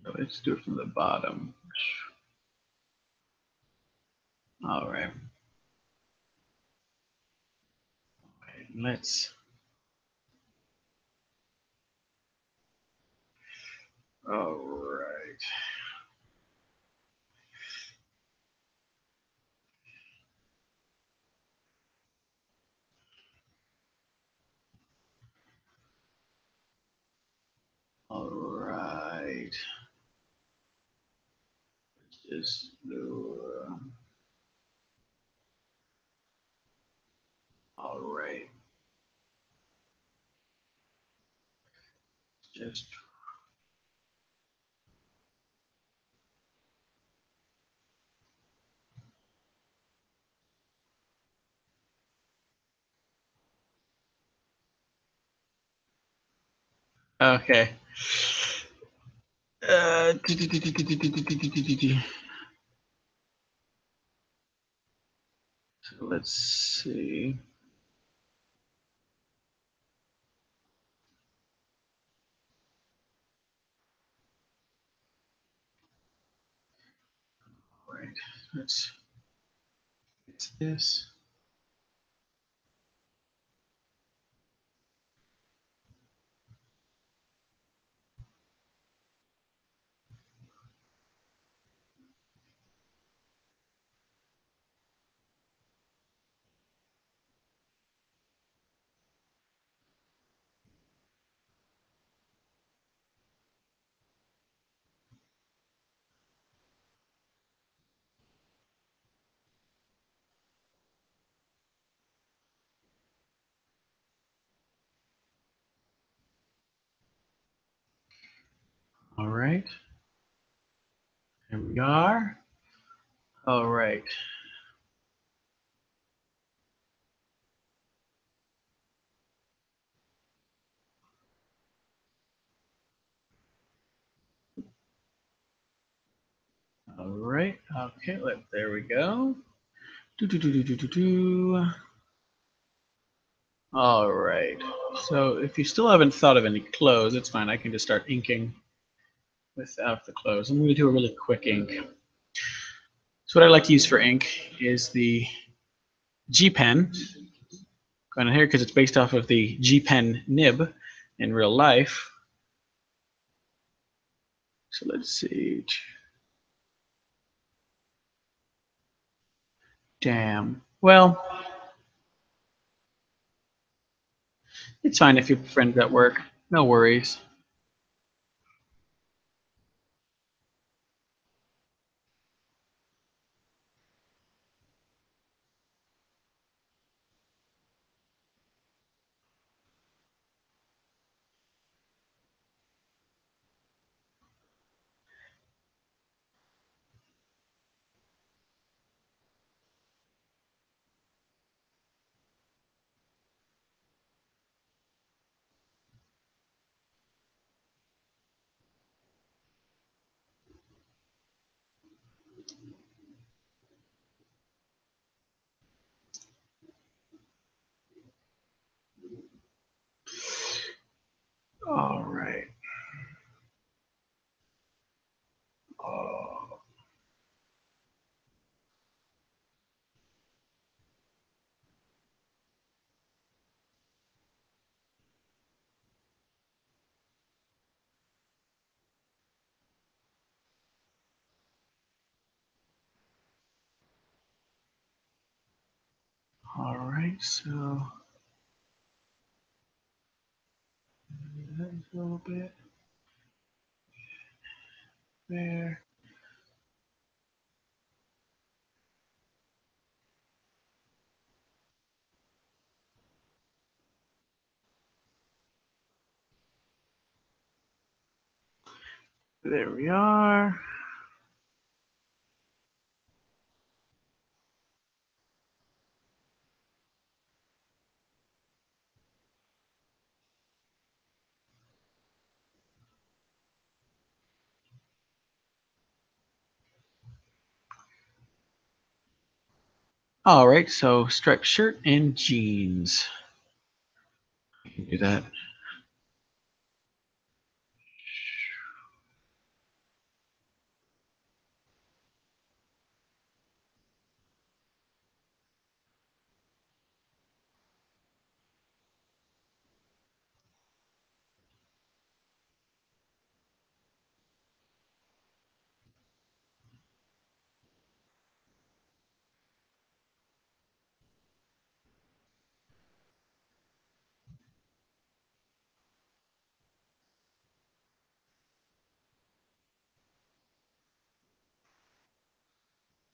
So let's do it from the bottom. All right. Okay, let's. All right. All right. Just do. All Just okay. So let's see. Right. Let's fix this. All right. Here we are. All right. All right. Okay. There we go. Do, do, do, do, do, do, do. All right. So if you still haven't thought of any clothes, it's fine. I can just start inking without the clothes. I'm going to do a really quick ink. So what I like to use for ink is the G pen. Going on here because it's based off of the G pen nib in real life. So let's see. Damn. Well, it's fine if your friend's at work. No worries. All right. Oh, all right. So that a little bit there. There we are. All right. So striped shirt and jeans. I can do that.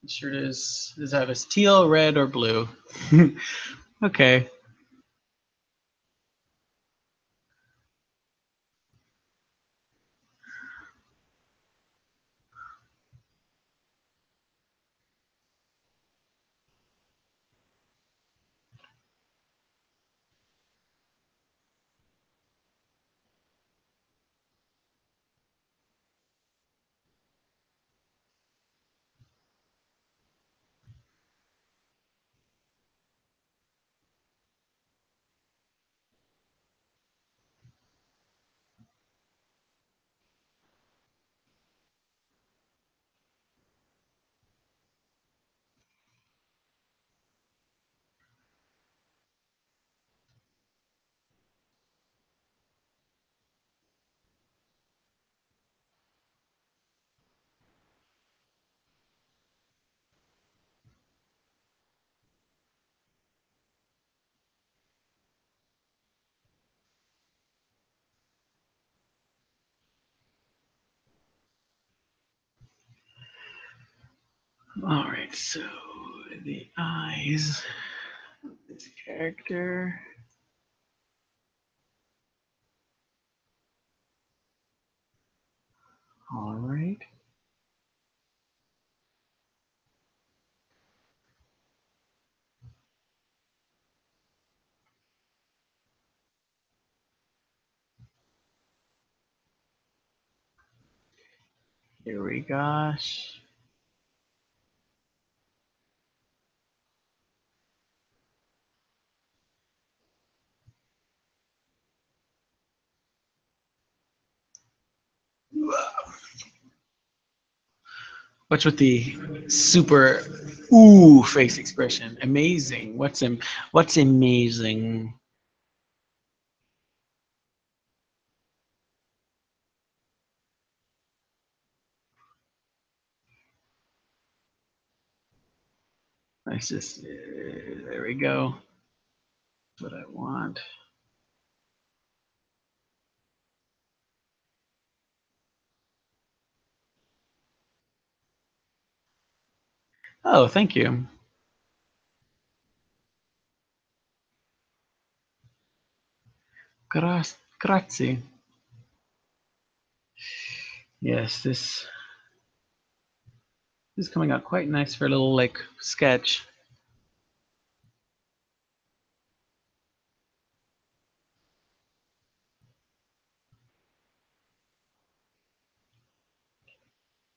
Shirt is does it have a teal, red, or blue? Okay. All right, so the eyes of this character. All right. Here we go. What's with the super ooh face expression? Amazing. What's amazing? Let's just there we go. That's what I want. Oh, thank you. Grazie. Yes, this is coming out quite nice for a little like sketch.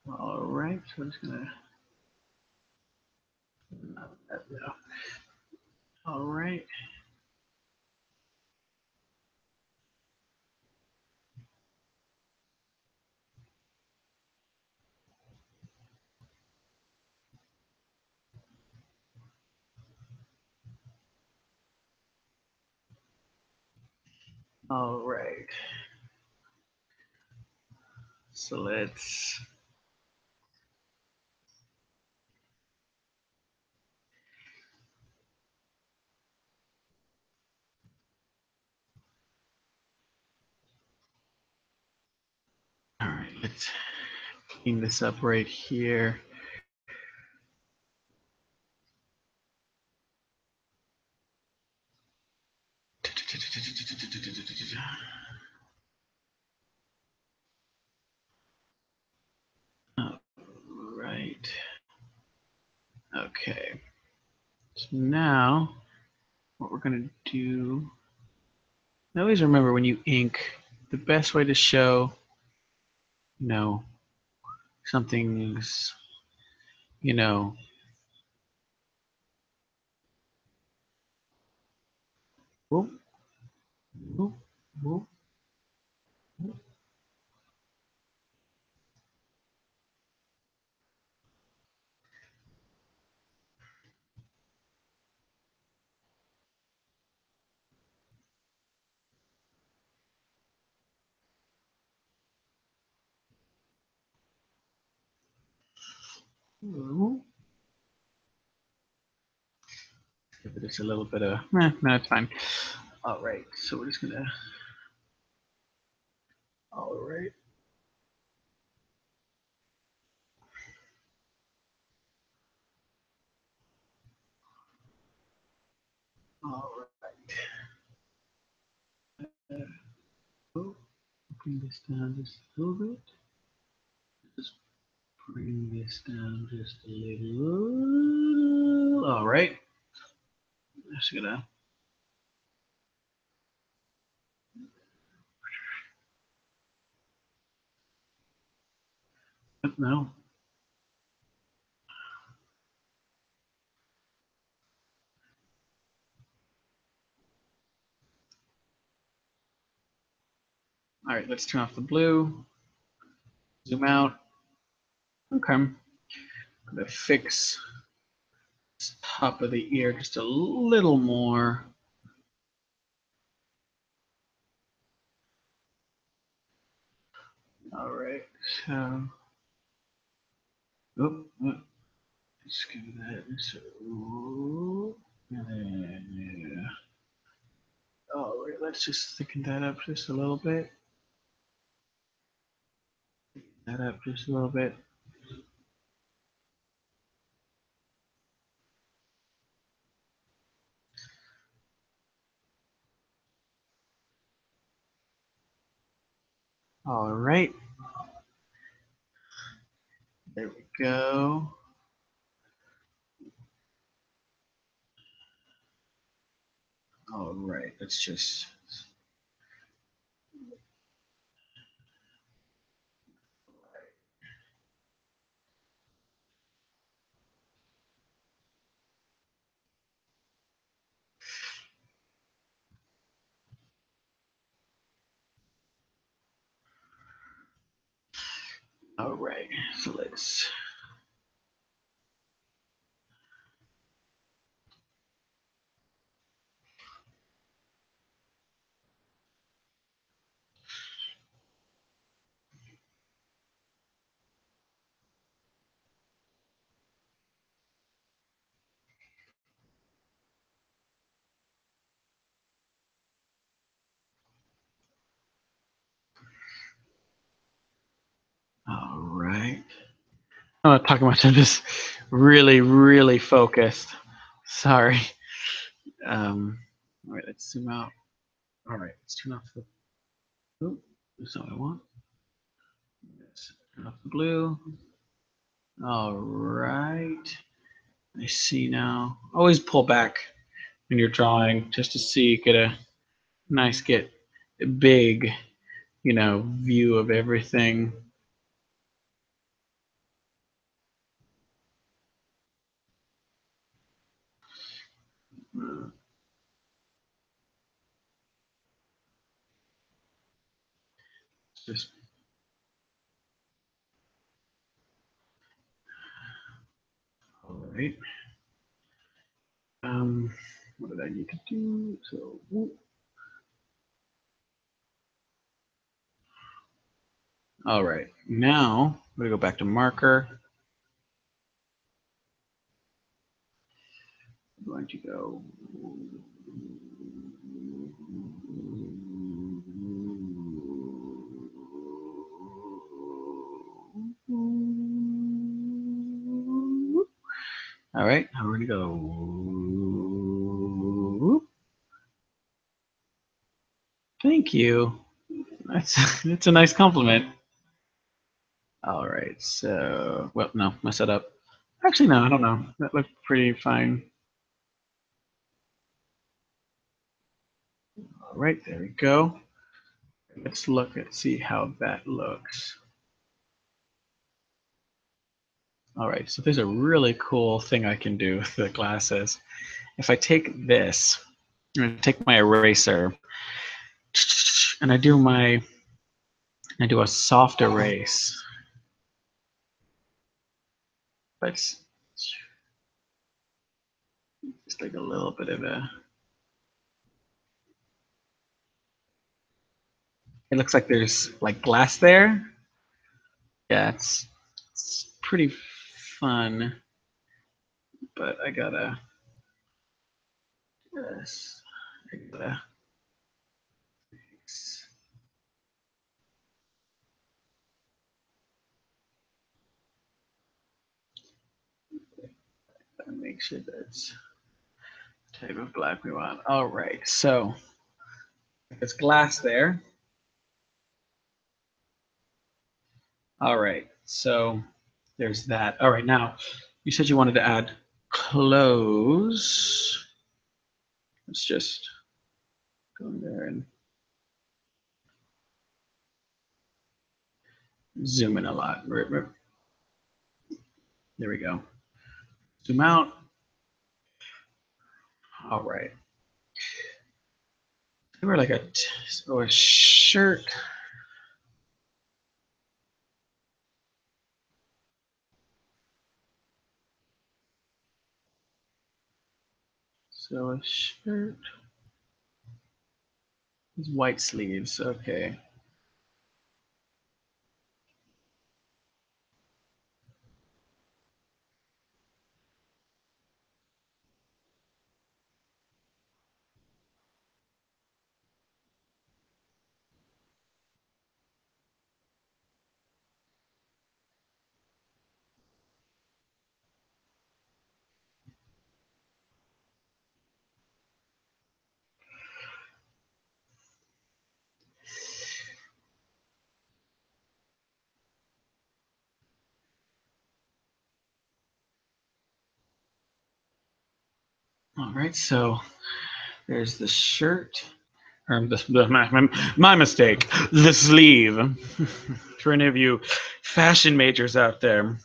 All right, so I'm just gonna. All right. All right. So let's. All right, let's clean this up right here. All right. Okay. So now what we're gonna do. Now always remember when you ink, the best way to show, you know, something's, you know, whoop, whoop, whoop, whoop. Give it just a little bit of, no, it's fine. All right, so we're just gonna, all right, all right. Oh, bring this down just a little bit. Just bring this down just a little. All right. Just gonna. No. All right. Let's turn off the blue. Zoom out. Okay. I'm gonna fix top of the ear just a little more. All right. So. Oh, let's give that. So. Yeah. All right. Let's just thicken that up just a little bit. That up just a little bit. All right. There we go. All right. Let's just. All right. So let's. All right. I'm not talking much. I'm just really, really focused. Sorry. All right. Let's zoom out. All right. Let's turn off the. Oh, that's not what I want. Let's turn off the blue. All right. I see now. Always pull back when you're drawing just to see, get a nice, get a big, view of everything. Just all right. What did I need to do? So, all right. Now I'm gonna go back to marker. I'm going to go. All right, now we're gonna go. Thank you. That's a nice compliment. All right, so well, no, mess that up. Actually, no, I don't know. That looked pretty fine. All right, there we go. Let's look at see how that looks. All right, so there's a really cool thing I can do with the glasses. If I take this, I'm gonna take my eraser, and I do a soft erase. But just like a little bit of a. It looks like there's like glass there. Yeah, it's pretty fun, but I gotta. Yes, I gotta. Make sure that's the type of black we want. All right, so there's glass there. All right, so there's that. All right, now you said you wanted to add close. Let's just go in there and zoom in a lot. There we go. Zoom out. All right. They were like a shirt. So a shirt. White sleeves. Okay. All right, so there's the shirt. Or my mistake. The sleeve. For any of you fashion majors out there,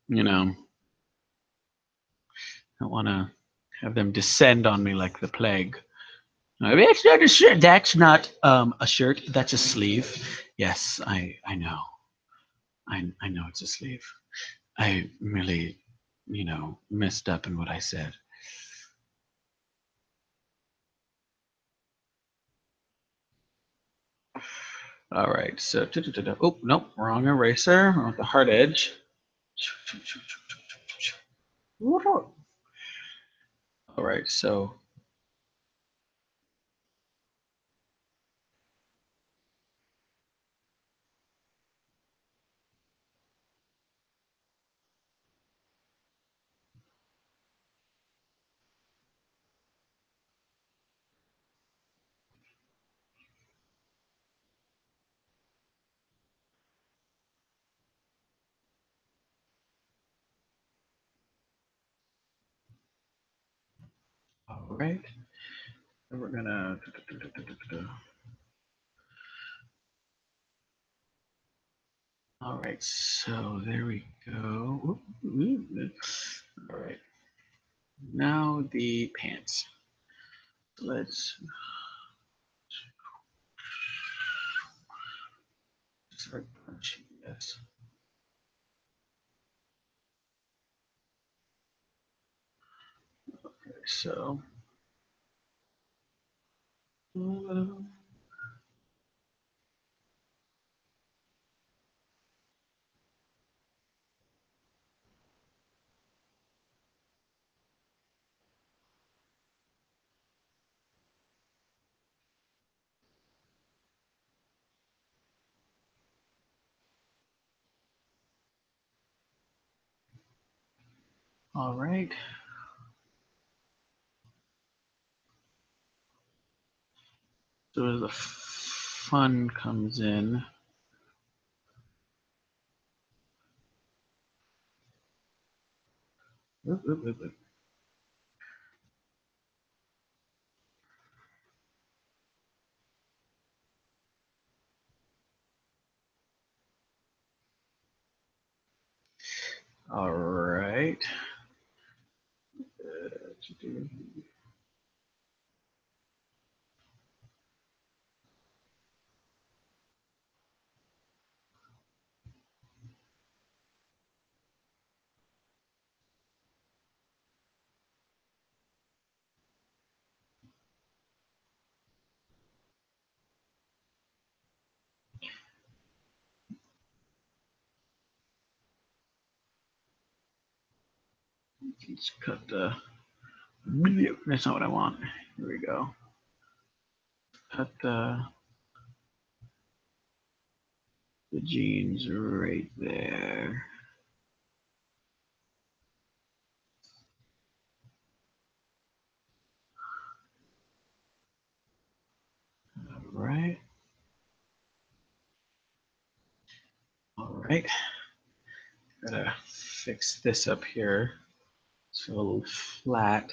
you know, I want to have them descend on me like the plague. That's not a shirt. That's not a shirt. That's a sleeve. Yes, I know. I know it's a sleeve. I really, messed up in what I said. All right, so oh nope, wrong eraser. I want the hard edge. All right, so all right, and we're gonna. All right, so there we go. All right, now the pants. Let's start punching this. Okay, so. All right. So as the fun comes in, oop, oop, oop, oop. All right. Let's cut the. That's not what I want. Here we go. Cut the jeans right there. All right. All right. Gotta fix this up here. It's a little flat.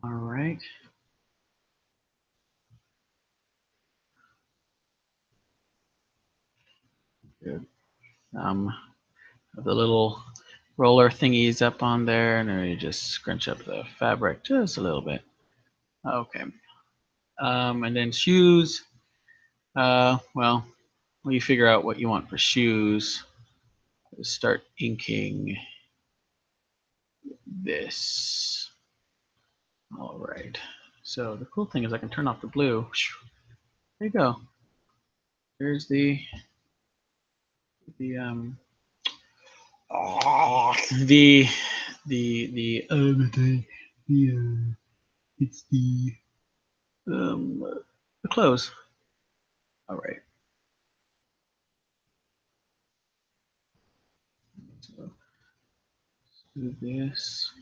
All right. Good. The little roller thingies up on there, and then you just scrunch up the fabric just a little bit. Okay. And then shoes. Well, you figure out what you want for shoes. Start inking this. All right. So the cool thing is I can turn off the blue. There you go. There's the the it's the clothes. All right. So do this.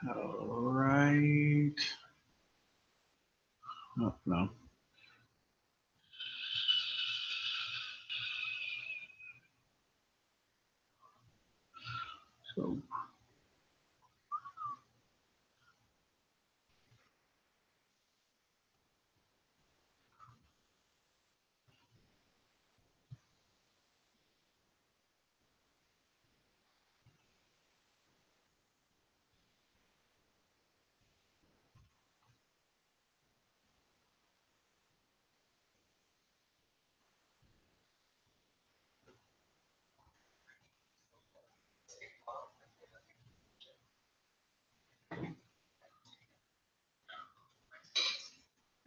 All right. Oh, no. So,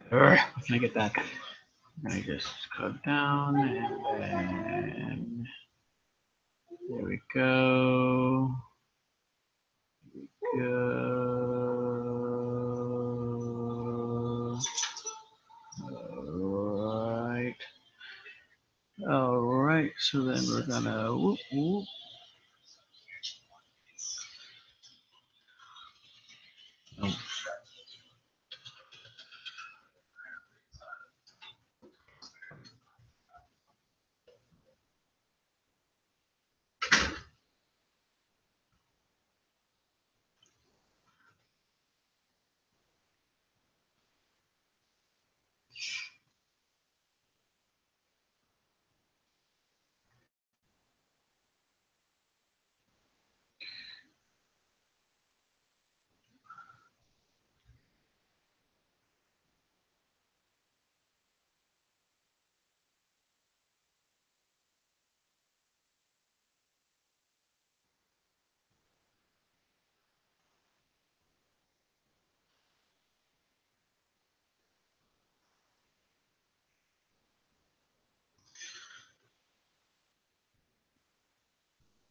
where can I get that? I just cut down and then there we go. Go. All right. All right. So then we're gonna whoop, whoop. Oh.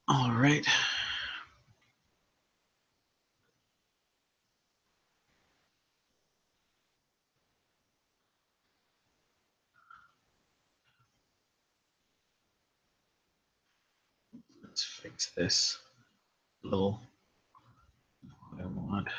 All right. Let's fix this little. I want.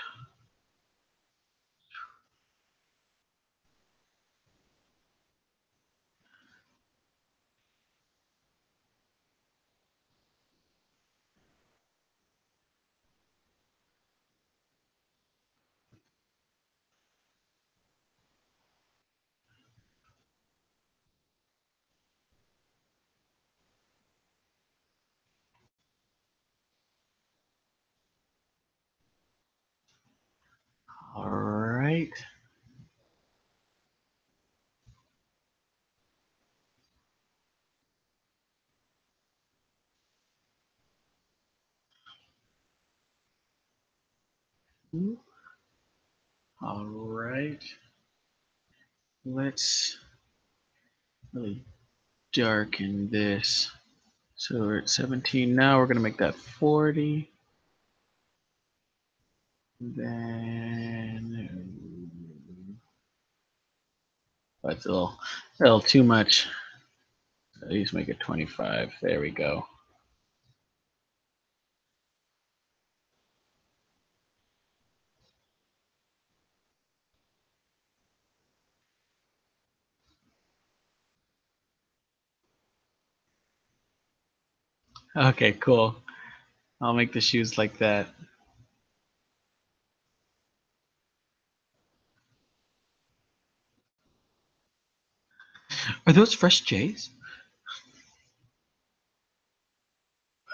All right. All right. Let's really darken this. So we're at 17 now. We're gonna make that 40. Then that's a little too much. So let's make it 25. There we go. Okay, cool. I'll make the shoes like that. Are those fresh J's?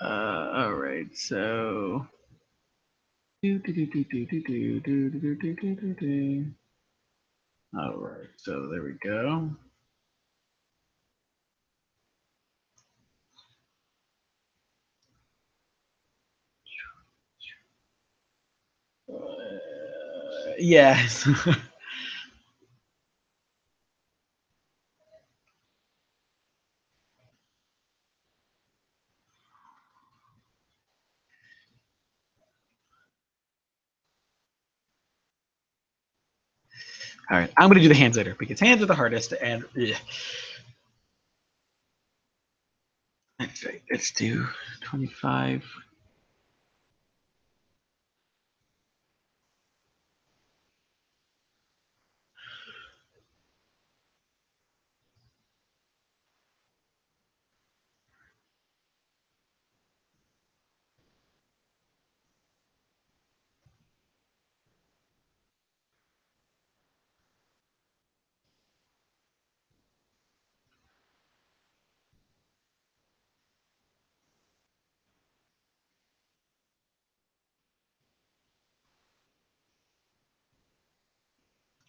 All right, so. All right, so there we go. Yes. All right, I'm gonna do the hands later because hands are the hardest. And yeah. Let's do 25.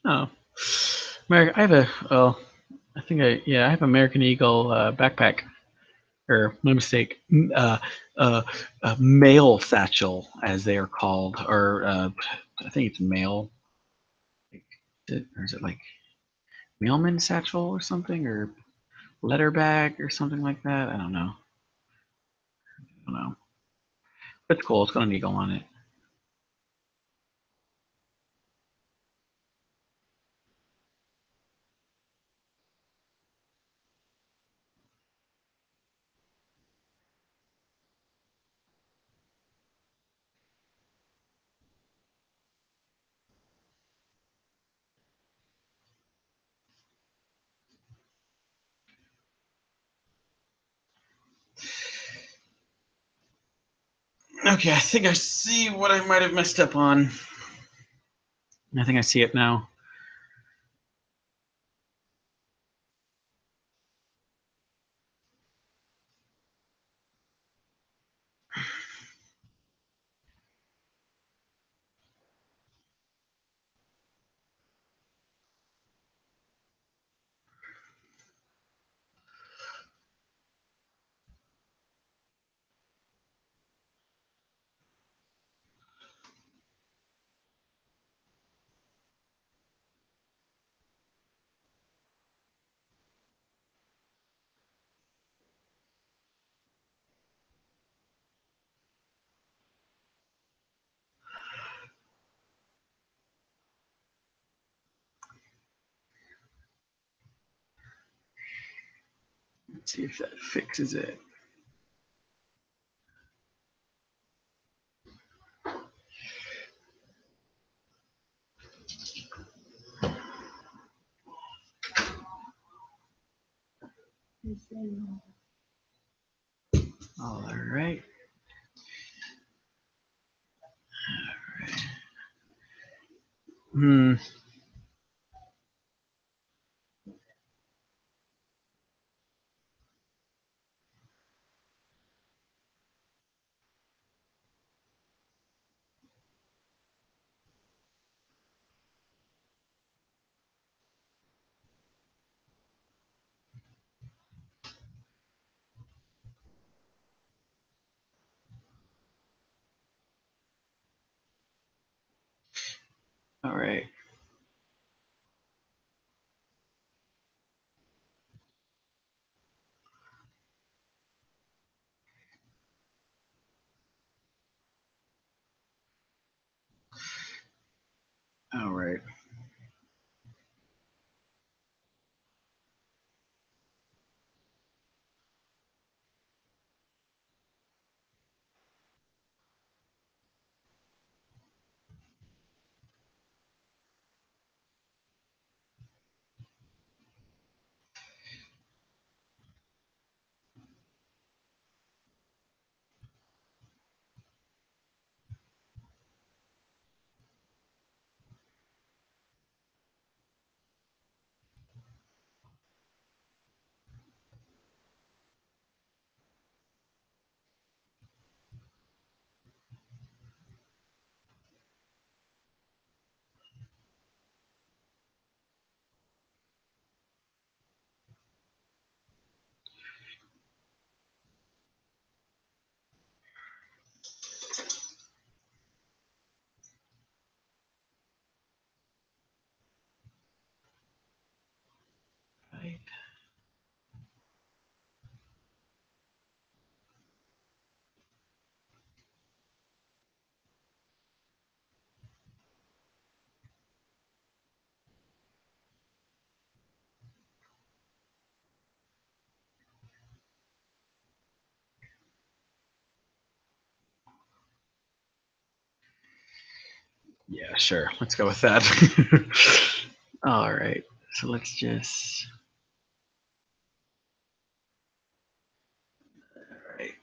Oh, I have a well, I have American Eagle backpack, or my mistake, mail satchel as they are called, or I think it's mail. Or is it like mailman satchel or something, or letter bag or something like that? I don't know. I don't know. But it's cool. It's got an eagle on it. Okay, I think I see what I might have messed up on. I think I see it now. Let's see if that fixes it. All right. Hmm. All right. All right. Right. Yeah, sure. Let's go with that. All right. So let's just. All right.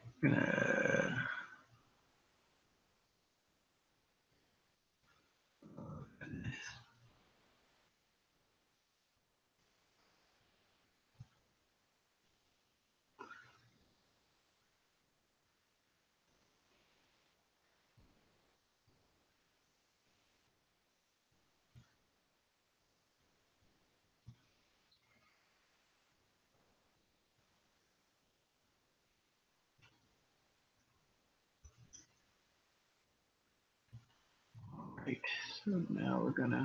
Right. So now we're gonna.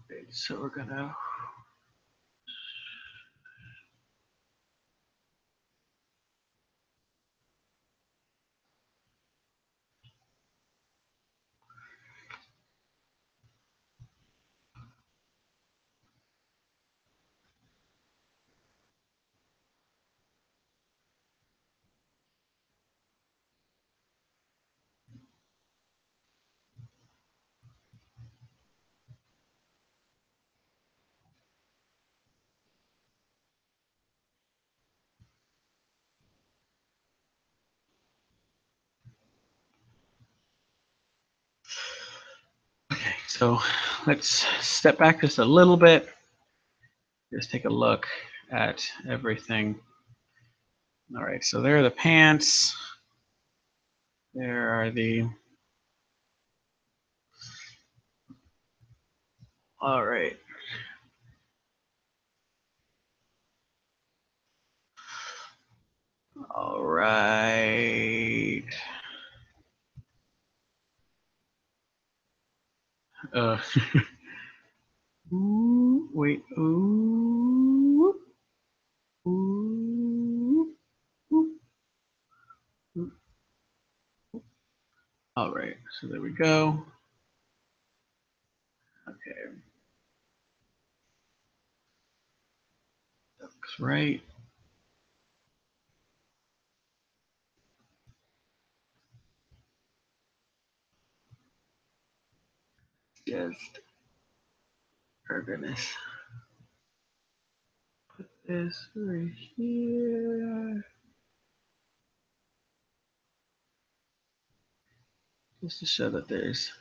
Okay, so we're gonna. Okay, so let's step back just a little bit. Just take a look at everything. All right, so there are the pants. There are the. All right. All right. Uh, ooh, wait. Ooh, ooh, ooh, ooh. All right. So there we go. Okay. That looks right. Just are gonna put this right here. Just to show that there's.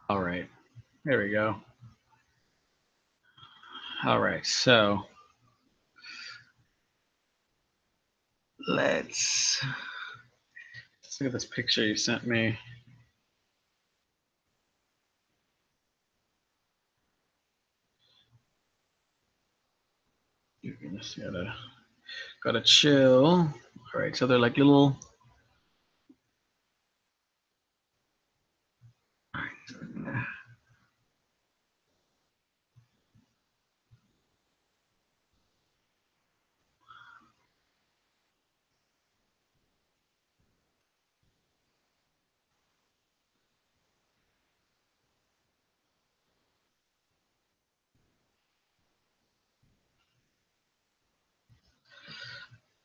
All right. There we go. All right. So let's look at this picture you sent me. You're just gotta chill. All right. So they're like little.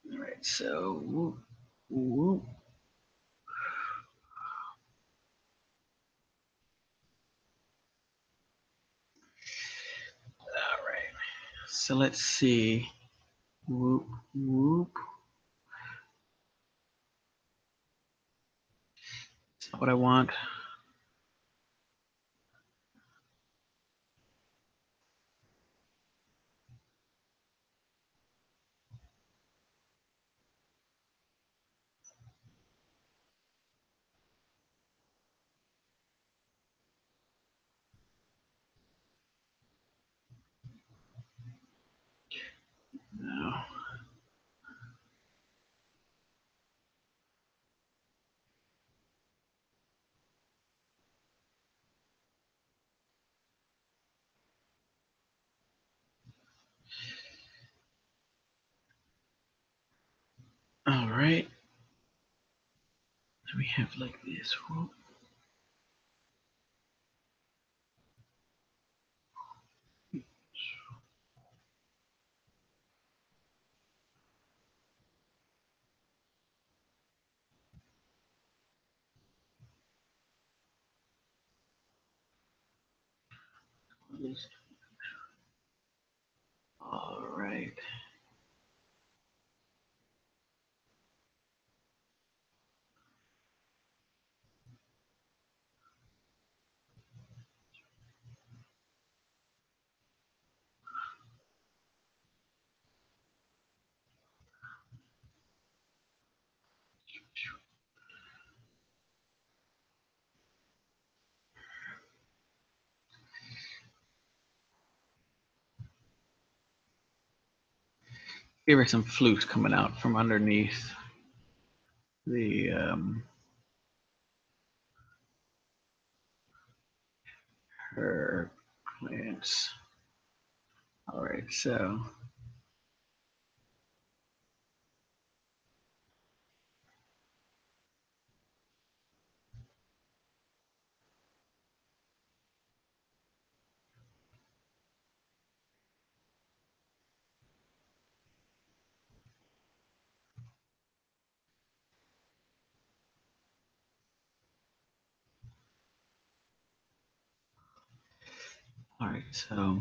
All right. So. Whoop, whoop. All right. So let's see. Whoop, whoop. That's not what I want. No. All right. We have like this. Whoop. All right. give her some flute coming out from underneath the her clamps. All right, so all right, so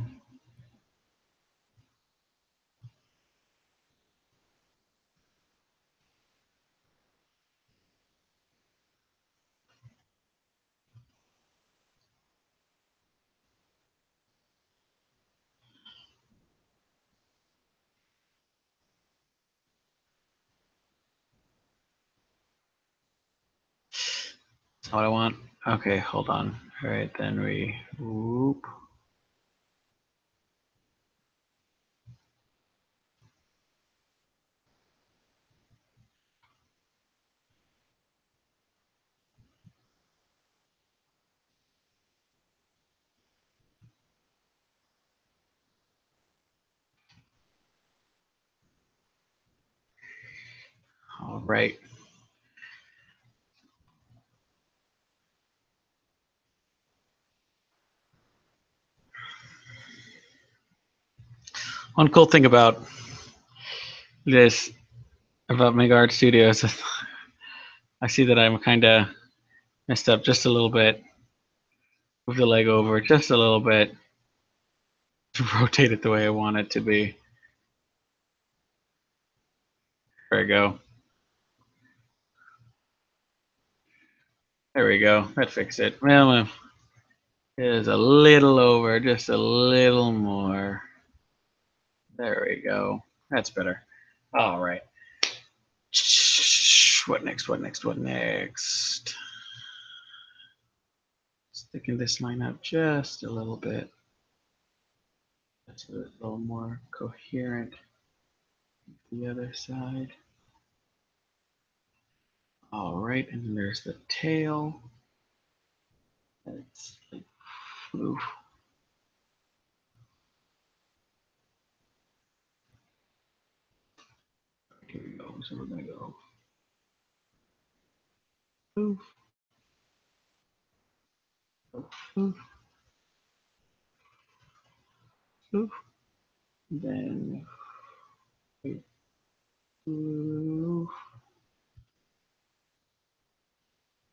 that's what I want. Okay, hold on. All right, then we whoop. All right. One cool thing about this, about Mega Art Studios, I see that I'm kind of messed up just a little bit. Move the leg over just a little bit to rotate it the way I want it to be. There we go. There we go. That fixed it. Well, it is a little over, just a little more. There we go. That's better. All right. What next? What next? What next? Sticking this line out just a little bit. That's a little more coherent. The other side. All right, and then there's the tail. That's like, oof. Here we go. So we're gonna go oof, oof, oof, oof. Then oof,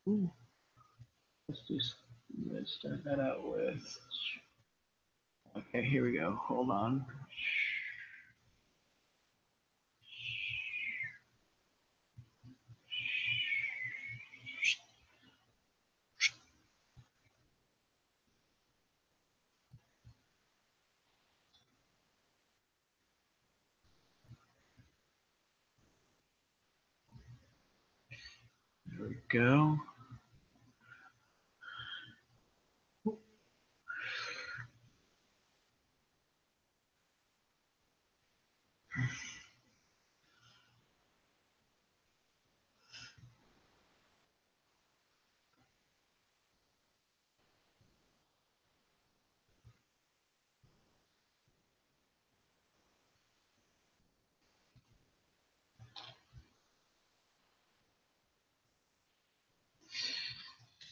oof. Let's start that out with. Okay, here we go. Hold on. There we go.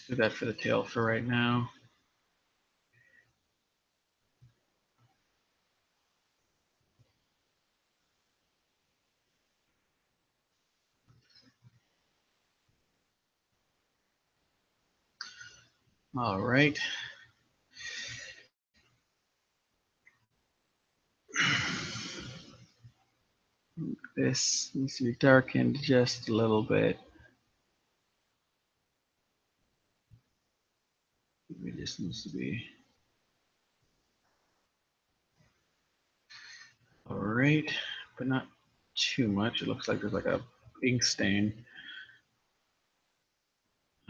Do that for the tail for right now. All right. This needs to be darkened just a little bit. It just needs to be. All right, but not too much. It looks like there's like a ink stain.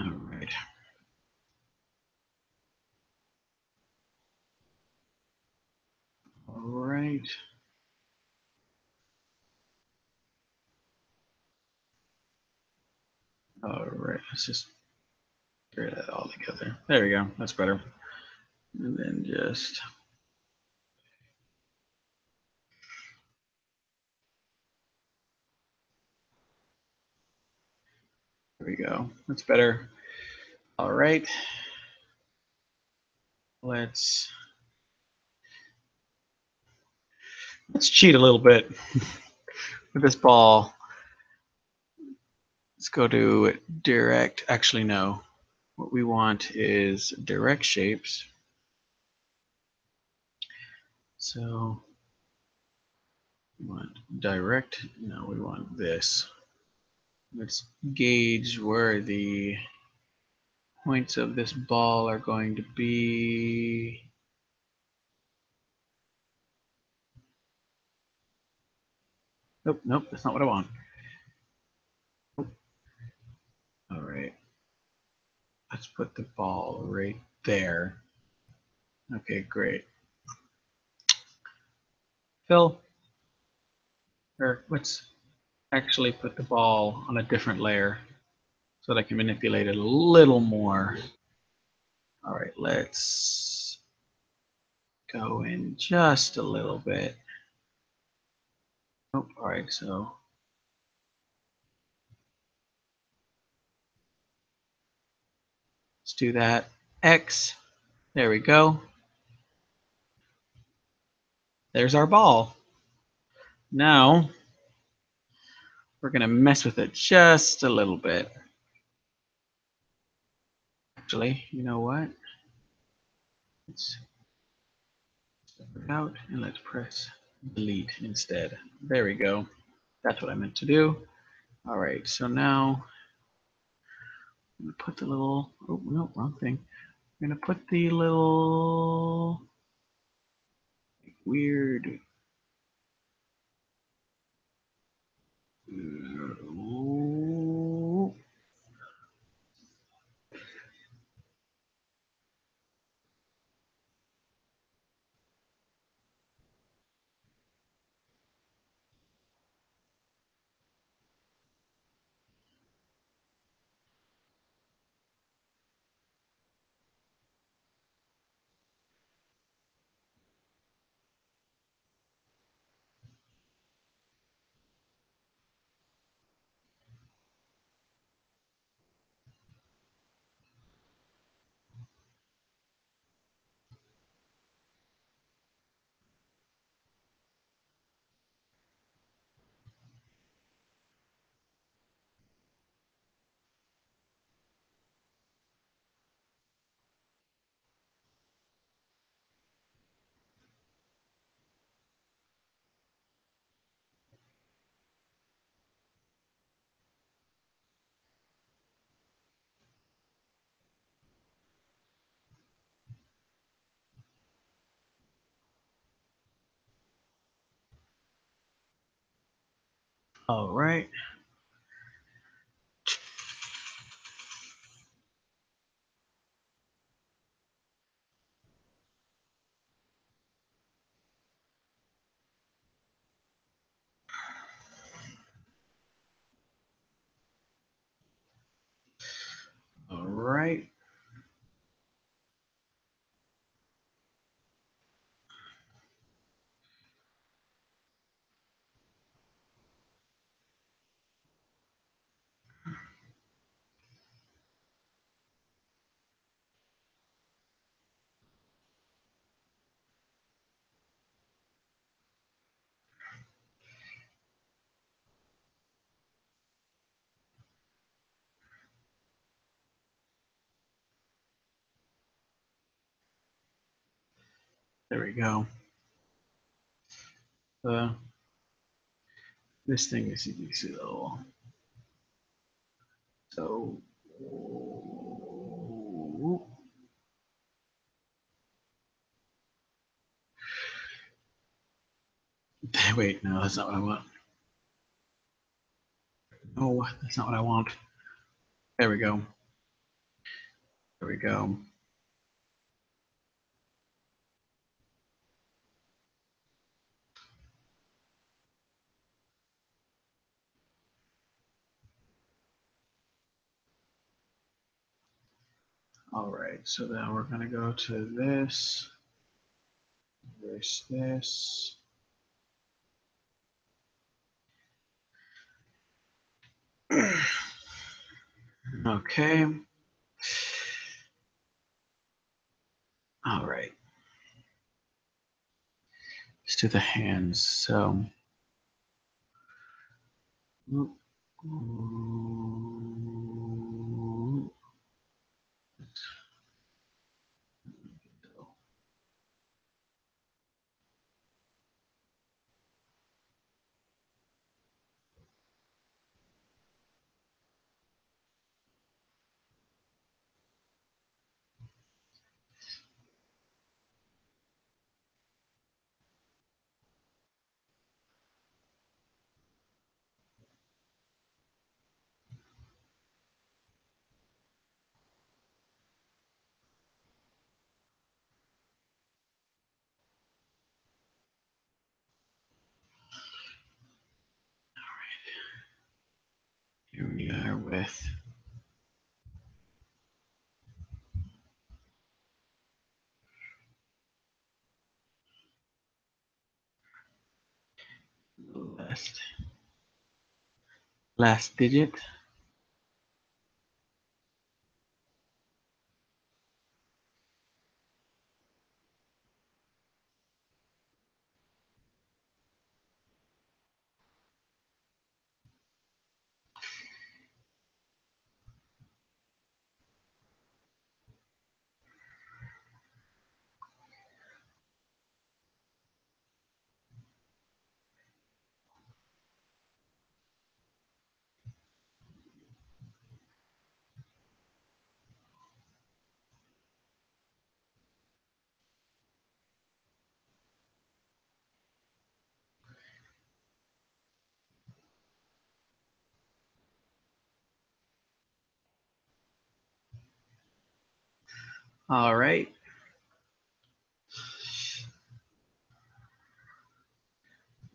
All right. All right. right, let's just get rid of that all together. There we go. That's better. And then just there we go. That's better. All right. Let's cheat a little bit with this ball. Let's go to direct. Actually, no. What we want is direct shapes. So we want direct. No, we want this. Let's gauge where the points of this ball are going to be. Nope, nope, that's not what I want. All right. Let's put the ball right there. Okay, great. Phil, or let's actually put the ball on a different layer so that I can manipulate it a little more. All right, let's go in just a little bit. Oh, all right, so let's do that. X, there we go. There's our ball. Now we're gonna mess with it just a little bit. Actually, you know what? Let's step it out and let's press delete instead. There we go. That's what I meant to do. All right, so now I'm gonna put the little, oh no, wrong thing. I'm gonna put the little weird, all right. All right. There we go. This thing is easy though. So, wait, no, that's not what I want. No, that's not what I want. There we go. There we go. All right, so now we're gonna go to this, this. Okay. All right. Let's do the hands. So. Here we are with the last digit. All right.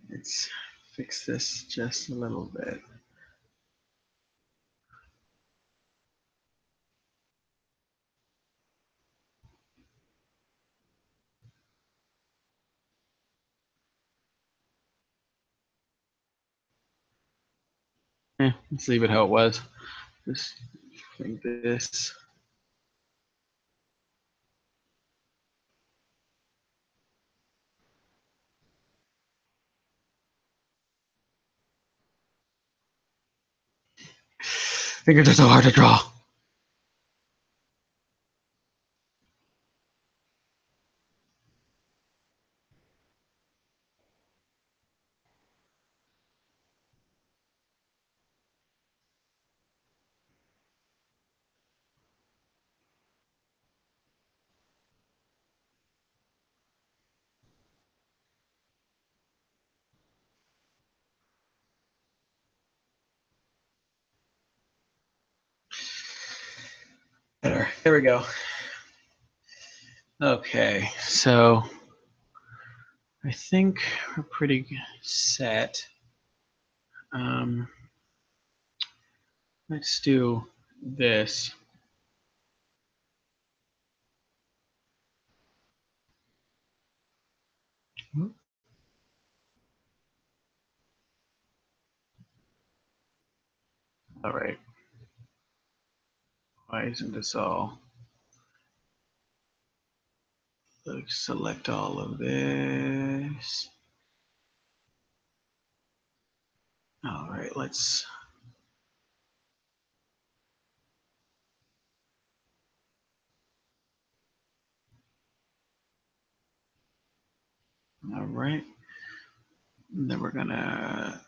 Let's fix this just a little bit. Let's leave it how it was. Just like this. Fingers are so hard to draw. Better. There we go. Okay, so I think we're pretty set. Let's do this. All right. Why isn't this all? Let's select all of this. All right, let's. All right. And then we're gonna.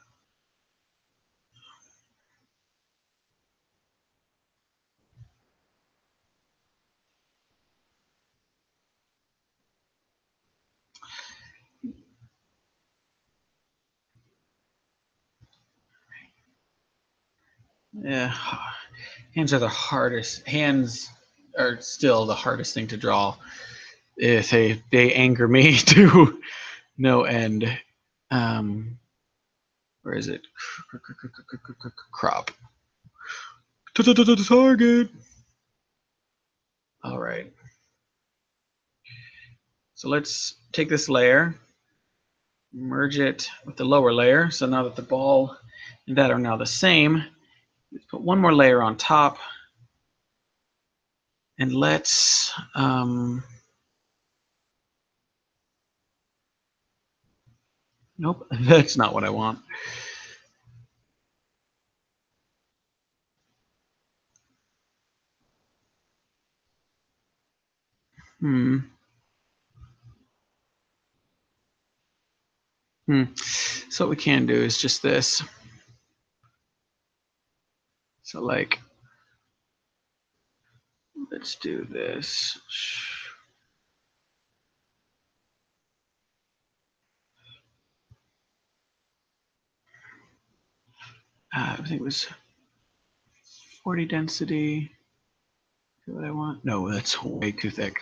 Yeah, hands are the hardest. Hands are still the hardest thing to draw. They anger me to no end. Where is it? Crop. Target. right. So let's take this layer, merge it with the lower layer. So now that the ball and that are now the same, let's put one more layer on top. And let's nope, that's not what I want. So what we can do is just this. So like, let's do this. I think it was 40 density. Is what I want? No, that's way too thick.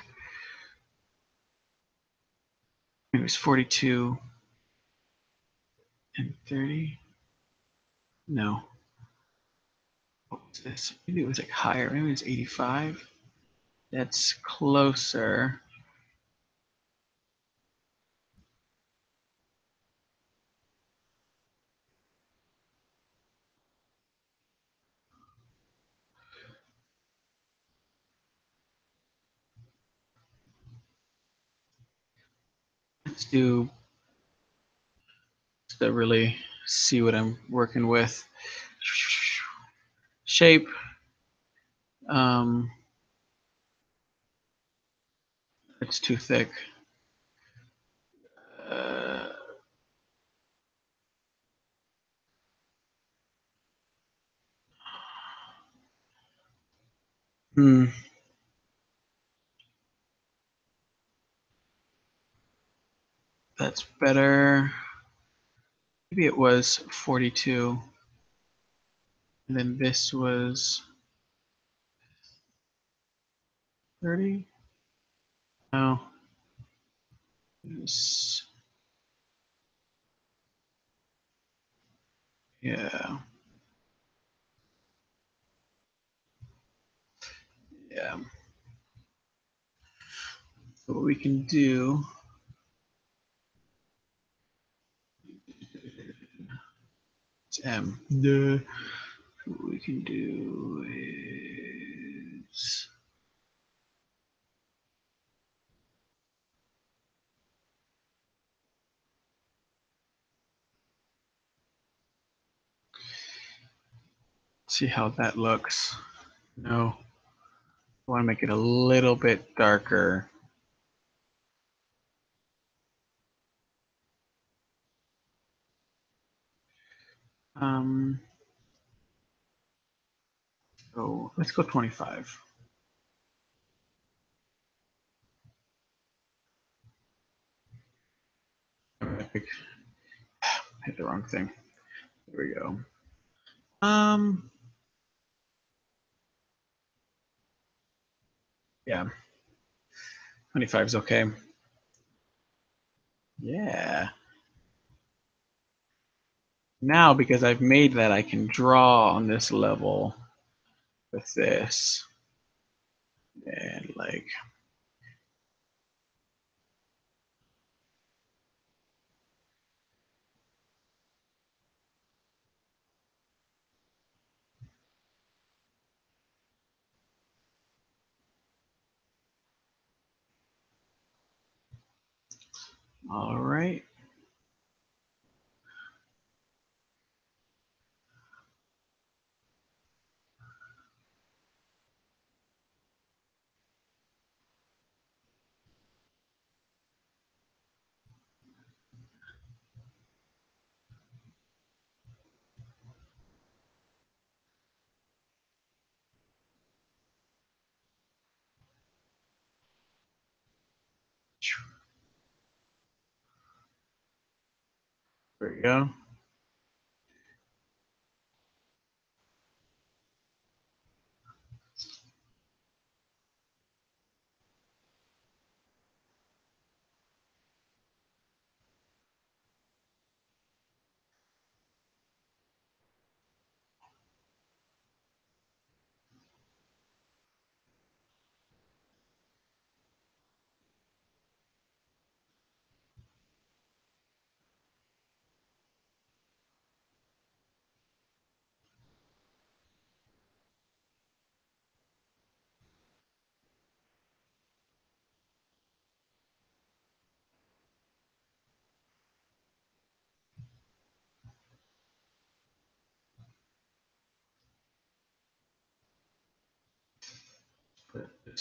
It was 42 and 30. No. What was this? Maybe it was like higher. Maybe it was 85. That's closer. Let's do to really see what I'm working with. Shape. It's too thick. Uh, hmm. That's better. Maybe it was 42. And then this was 30. No. It's, yeah. Yeah. So what we can do, it's M. What we can do is see how that looks. No. I want to make it a little bit darker. So let's go 25. Hit the wrong thing. There we go. Yeah. 25 is okay. Yeah. Now, because I've made that, I can draw on this level with this. And like, all right. There we go.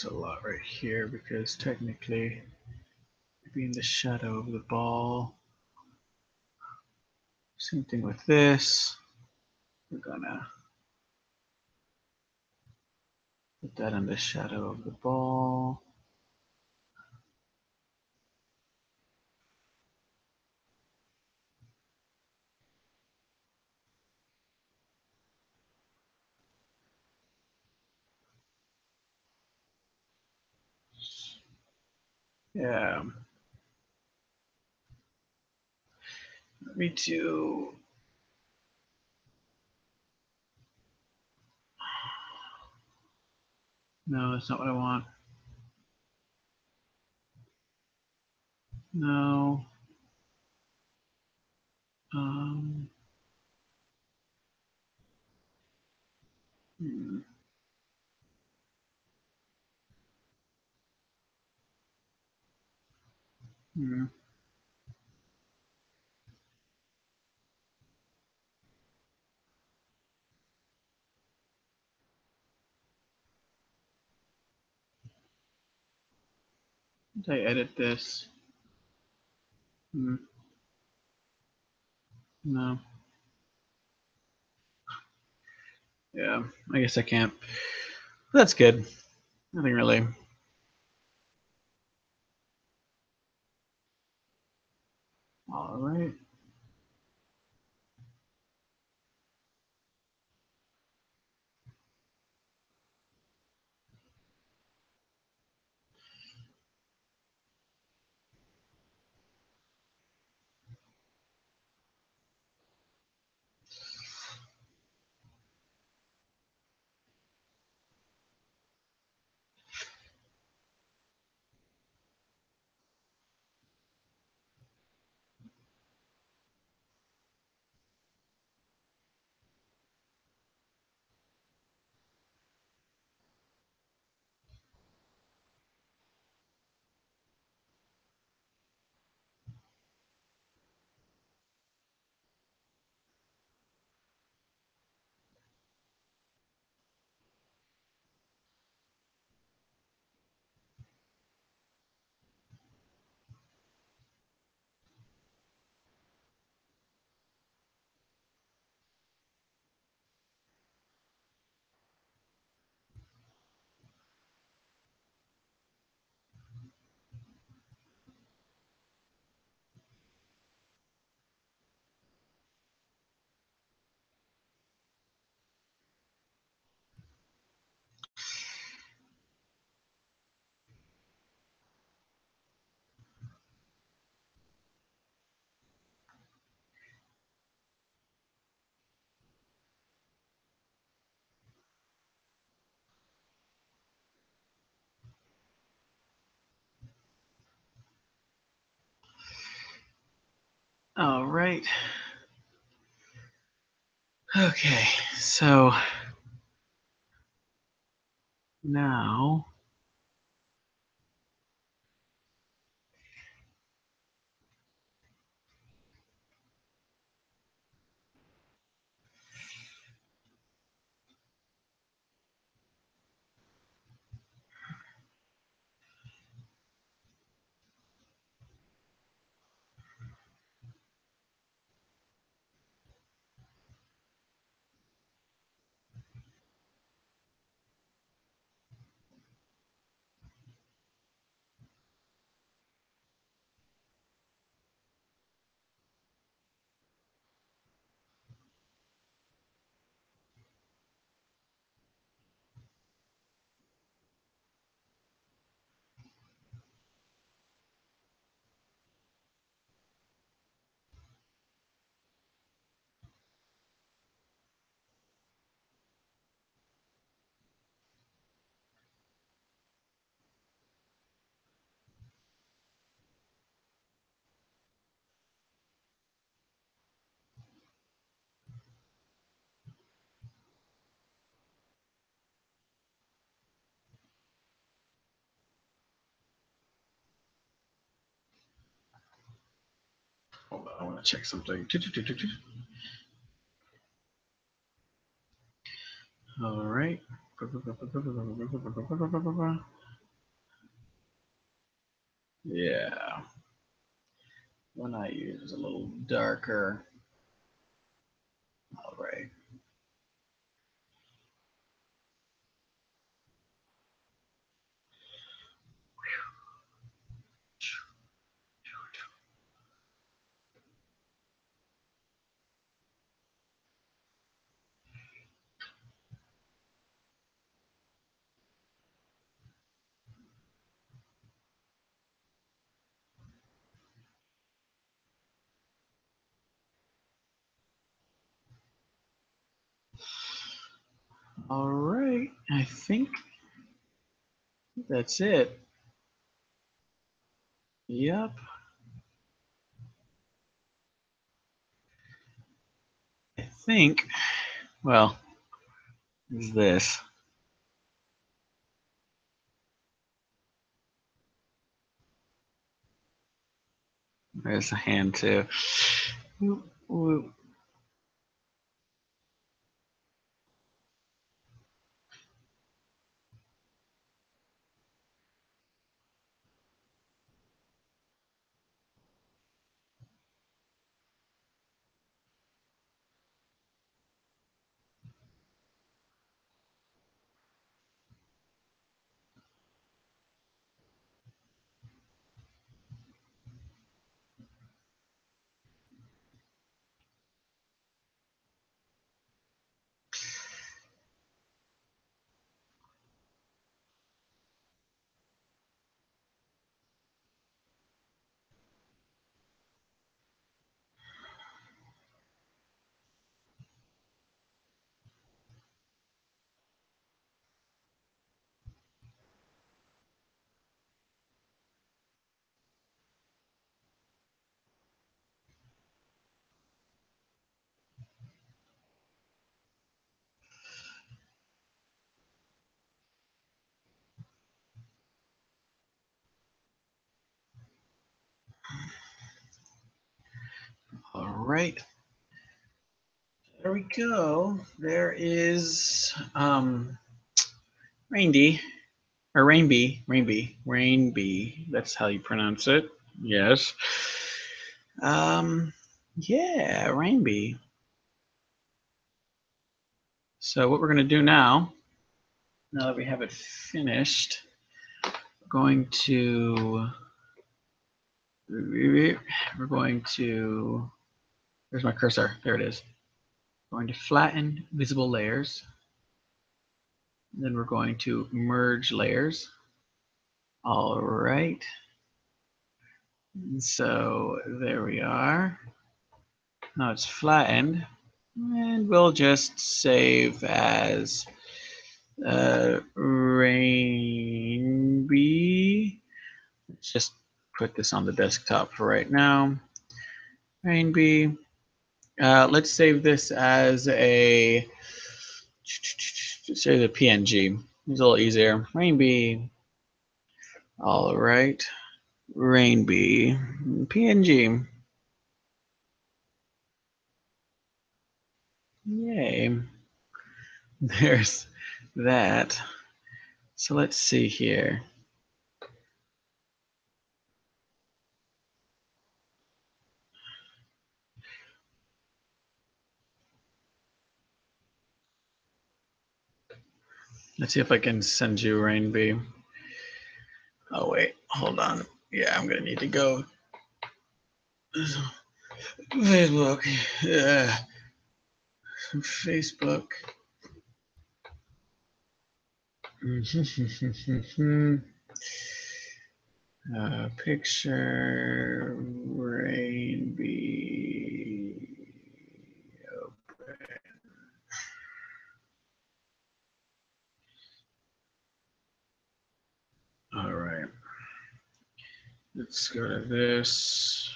a lot right here because technically being the shadow of the ball. Same thing with this. We're gonna put that in the shadow of the ball. Yeah. Me too. No, that's not what I want. No. Um, hmm. Hmm. Did I edit this? Hmm. No. Yeah, I guess I can't. That's good. Nothing really. All right. All right. Okay, so now hold on, I want to check something. All right. Yeah. One I use is a little darker. All right. All right. I think that's it. Yep. I think, well, is this. There's a hand too. All right. There we go. There is Rainby or Rainby. That's how you pronounce it. Yes. Um, yeah, Rainby. So what we're gonna do now that we have it finished, we're going to where's my cursor? There it is. We're going to flatten visible layers. Then we're going to merge layers. All right. So there we are. Now it's flattened. And we'll just save as Rainby. Let's just put this on the desktop for right now. Rainby. Let's save this as a say the PNG. It's a little easier. Rainby. All right. Rainby. PNG. Yay. There's that. So let's see here. Let's see if I can send you Rainby. Oh wait, hold on. Yeah, I'm gonna need to go. Facebook. Yeah. Facebook. Picture Rainby. All right. Let's go to this.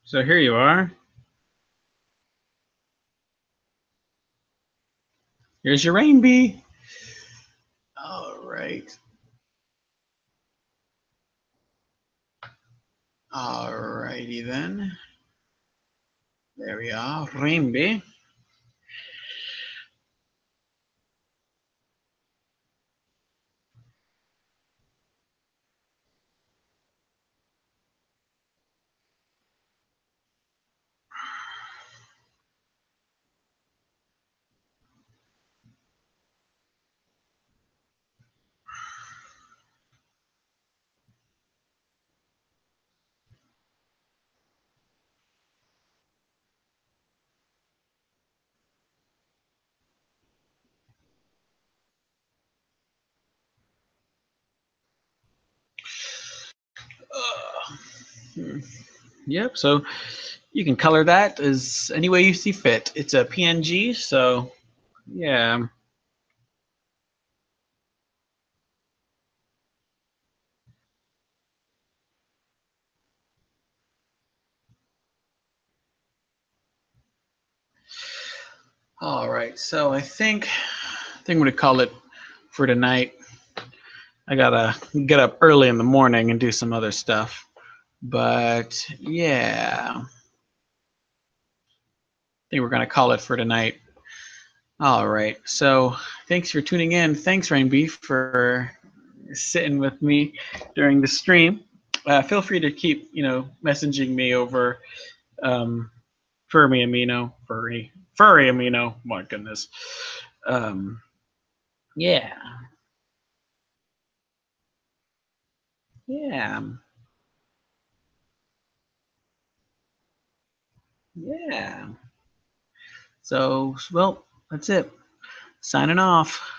So here you are. Here's your Rainby. All right. Alrighty then. There we are, Rainby. Yep, so you can color that as any way you see fit. It's a PNG, so yeah. All right, so I think I'm gonna call it for tonight. I gotta get up early in the morning and do some other stuff. But yeah, I think we're gonna call it for tonight. All right. So thanks for tuning in. Thanks, Rainbeef, for sitting with me during the stream. Feel free to keep, messaging me over um, furry amino. My goodness. Um, yeah, yeah, yeah. So, well, that's it. Signing off.